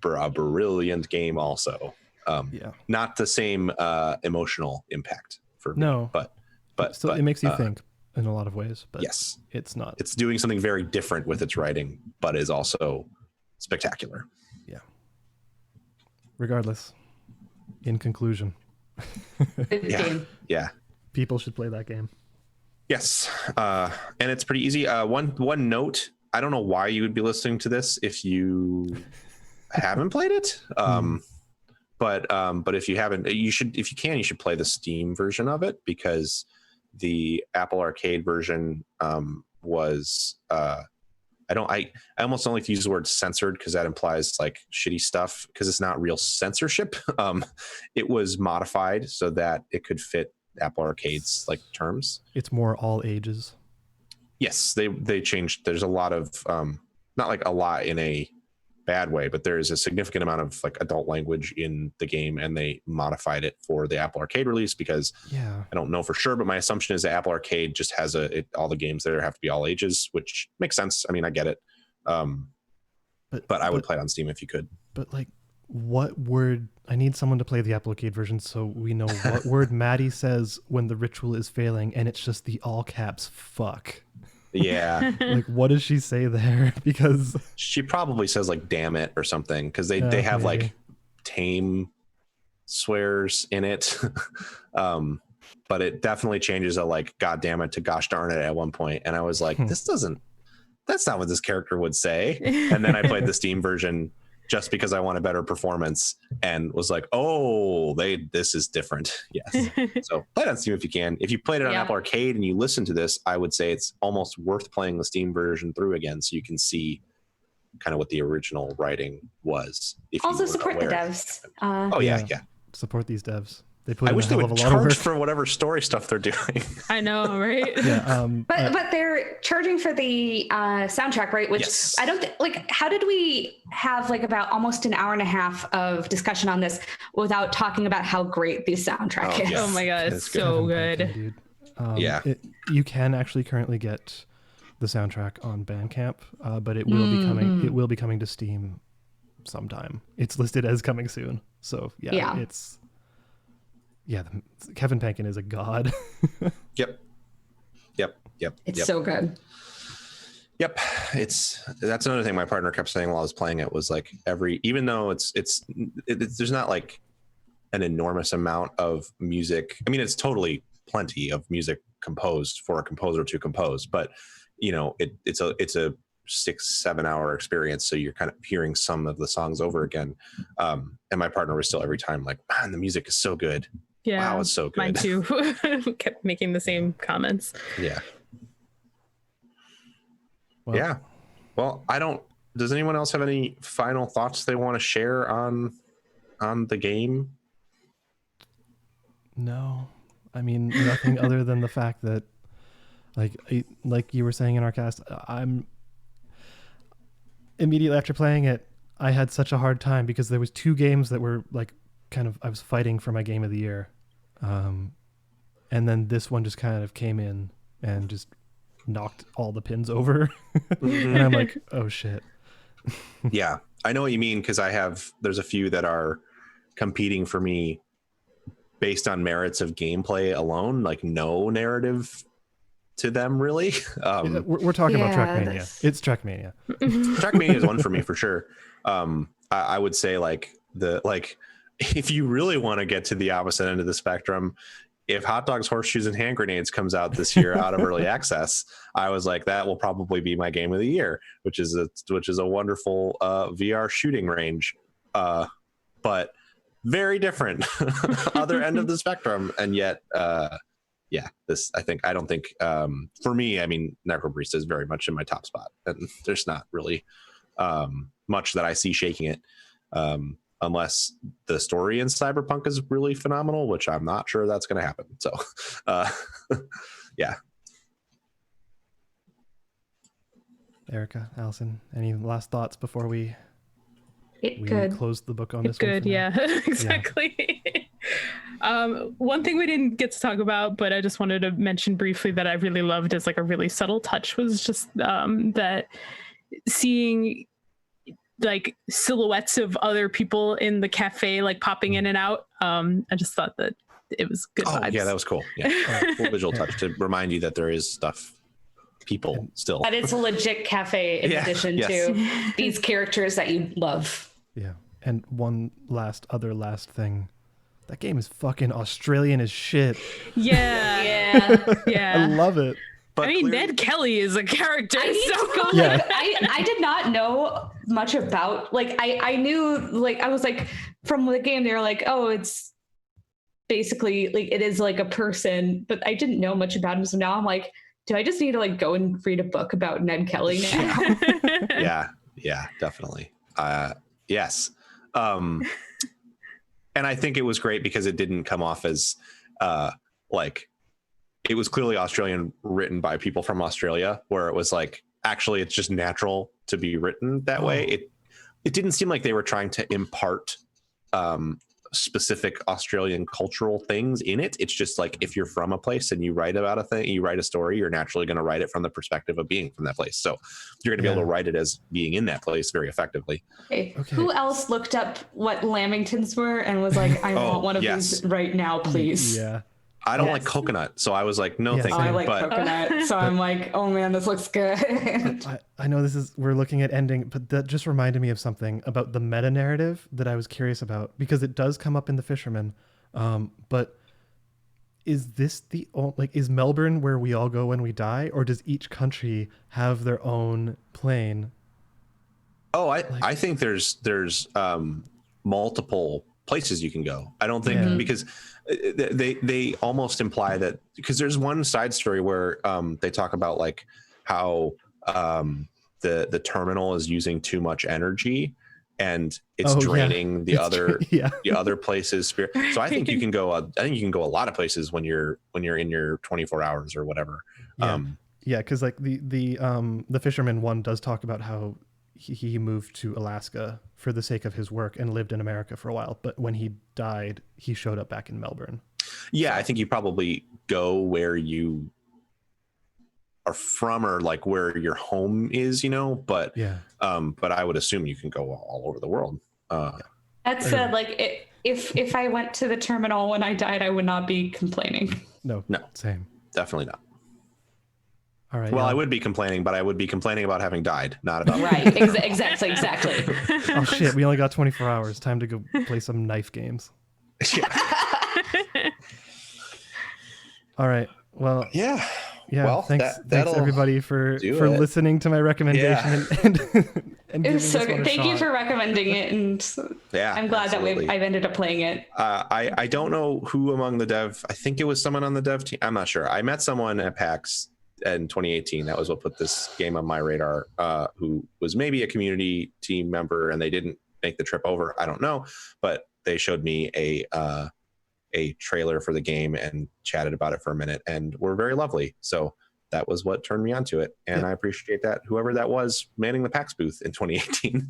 brilliant game, also. Not the same emotional impact for me. No, but it makes you think in a lot of ways. But yes, it's not. It's doing something very different with its writing, but is also spectacular. Yeah. Regardless, in conclusion. Yeah. People should play that game. Yes. And it's pretty easy. One note, I don't know why you would be listening to this if you haven't played it. But if you haven't, you should play the Steam version of it, because the Apple Arcade version was I almost don't like to use the word censored because that implies like shitty stuff, because it's not real censorship. It was modified so that it could fit Apple Arcade's like terms. It's more all ages. Yes, they changed. There's a lot of not like a lot in a bad way, but there is a significant amount of like adult language in the game, and they modified it for the Apple Arcade release because I don't know for sure, but my assumption is that Apple Arcade just has all the games there have to be all ages, which makes sense. I mean, I get it. But I would play it on Steam if you could. But like, what word? I need someone to play the Apple Arcade version so we know what word Maddie says when the ritual is failing, and it's just the all caps fuck. Yeah. Like, what does she say there? Because she probably says like damn it or something, because they have like tame swears in it. But it definitely changes a like god damn it to gosh darn it at one point, and I was like, that's not what this character would say. And then I played the Steam version just because I want a better performance, and was like, oh, this is different. Yes. So play it on Steam if you can. If you played it on Apple Arcade and you listen to this, I would say it's almost worth playing the Steam version through again, so you can see kind of what the original writing was. If also you support the devs. Support these devs. I wish they would charge for whatever story stuff they're doing. I know, right? But they're charging for the soundtrack, right? Which I don't like. How did we have like about almost an hour and a half of discussion on this without talking about how great the soundtrack is? Oh my god, it's so good. You can actually currently get the soundtrack on Bandcamp, but it will be coming. It will be coming to Steam sometime. It's listed as coming soon. So it's Kevin Penkin is a god. Yep. It's so good. Yep. That's another thing my partner kept saying while I was playing it was like even though it's there's not like an enormous amount of music. I mean, it's totally plenty of music composed for a composer to compose, but you know, it's a 6-7 hour experience. So you're kind of hearing some of the songs over again. And my partner was still every time like, man, the music is so good. Yeah. Wow, it's so good. Mine too. Kept making the same comments. Yeah. Well, does anyone else have any final thoughts they want to share on the game? No, I mean, nothing other than the fact that like you were saying in our cast, I'm immediately after playing it, I had such a hard time because there was 2 games that were like I was fighting for my game of the year. And then this one just kind of came in and just knocked all the pins over. And I'm like, oh shit. Yeah, I know what you mean, because there's a few that are competing for me based on merits of gameplay alone, like no narrative to them really. We're talking about Trackmania. It's Trackmania. Trackmania is one for me for sure. I would say if you really want to get to the opposite end of the spectrum, if Hot Dogs, Horseshoes, and Hand Grenades comes out this year out of early access, I was like, that will probably be my game of the year, which is a wonderful VR shooting range, but very different other end of the spectrum. And yet, I don't think for me, I mean, Necrobarista is very much in my top spot, and there's not really much that I see shaking it. Unless the story in Cyberpunk is really phenomenal, which I'm not sure that's going to happen. So, yeah. Erica, Allison, any last thoughts before we close the book on this one? Good, yeah, exactly. Yeah. One thing we didn't get to talk about, but I just wanted to mention briefly that I really loved as like a really subtle touch was just that seeing like silhouettes of other people in the cafe, like popping in and out. I just thought that it was good vibes. Yeah, that was cool. Yeah, cool visual touch to remind you that there is people still. That it's a legit cafe in addition to these characters that you love. Yeah, and one last thing. That game is fucking Australian as shit. Yeah. I love it. But I mean, Ned Kelly is a character. I did not know much about, I knew, I was like, from the game, they were like, oh, it's basically, it is like a person, but I didn't know much about him. So now I'm like, do I just need to, go and read a book about Ned Kelly now? Yeah, definitely. Yes. And I think it was great because it didn't come off as, it was clearly Australian, written by people from Australia, where it was actually it's just natural to be written that way. It didn't seem like they were trying to impart specific Australian cultural things in it. It's just if you're from a place and you write about a thing, you write a story, you're naturally going to write it from the perspective of being from that place. So you're going to be able to write it as being in that place very effectively. Okay. Who else looked up what lamingtons were and was like, I want one of these right now, please? Yeah. I don't like coconut, so I was like, no, thank you. I like coconut, so I'm like, oh man, this looks good. I know we're looking at ending, but that just reminded me of something about the meta narrative that I was curious about, because it does come up in The Fisherman. But is this is Melbourne where we all go when we die, or does each country have their own plane? Oh, I think there's multiple places you can go. I don't think because they almost imply that, because there's one side story where they talk about how the terminal is using too much energy and it's draining the other places. So I think you can go. I think you can go a lot of places when you're in your 24 hours or whatever. Because the Fisherman one does talk about how he moved to Alaska for the sake of his work and lived in America for a while. But when he died, he showed up back in Melbourne. Yeah, I think you probably go where you from or like where your home is, but but I would assume you can go all over the world. That said, like if I went to the terminal when I died, I would not be complaining. No, same. Definitely not. All right. Well, I would be complaining, but I would be complaining about having died, not about right. Exactly. Oh shit! We only got 24 hours. Time to go play some knife games. All right. Well. Yeah. Well, thanks everybody for listening to my recommendation and it was so good. Thank you for recommending it, and I'm glad that I've ended up playing it. I don't know who among the dev. I think it was someone on the dev team. I'm not sure. I met someone at PAX in 2018. That was what put this game on my radar. Who was maybe a community team member, and they didn't make the trip over. I don't know, but they showed me a trailer for the game and chatted about it for a minute, and were very lovely. So that was what turned me onto it, and I appreciate that. Whoever that was manning the PAX booth in 2018.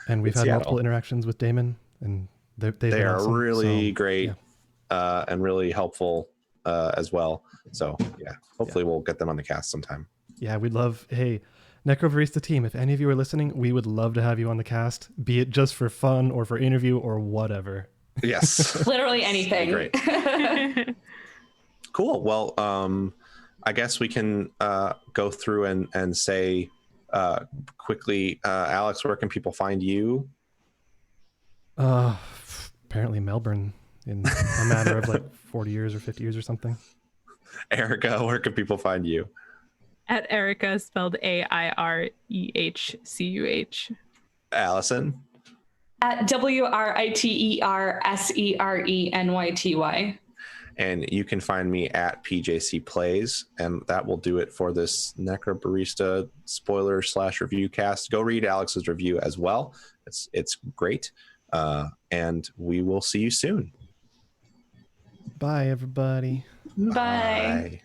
And we've had multiple interactions with Damon, and they are awesome, really great and really helpful as well. So hopefully we'll get them on the cast sometime. Yeah, we'd love. Hey, Necrobarista team, if any of you are listening, we would love to have you on the cast, be it just for fun or for interview or whatever. Yes. Literally anything. Great. Cool. Well, I guess we can go through and say quickly, Alex, where can people find you? Apparently Melbourne in a matter of like 40 years or 50 years or something. Erica, where can people find you? At Erica, spelled AIREHCUH. Allison? At WRITERSERENYTY. And you can find me at PJC Plays, and that will do it for this Necrobarista spoiler/review cast. Go read Alex's review as well. It's great. And we will see you soon. Bye, everybody. Bye.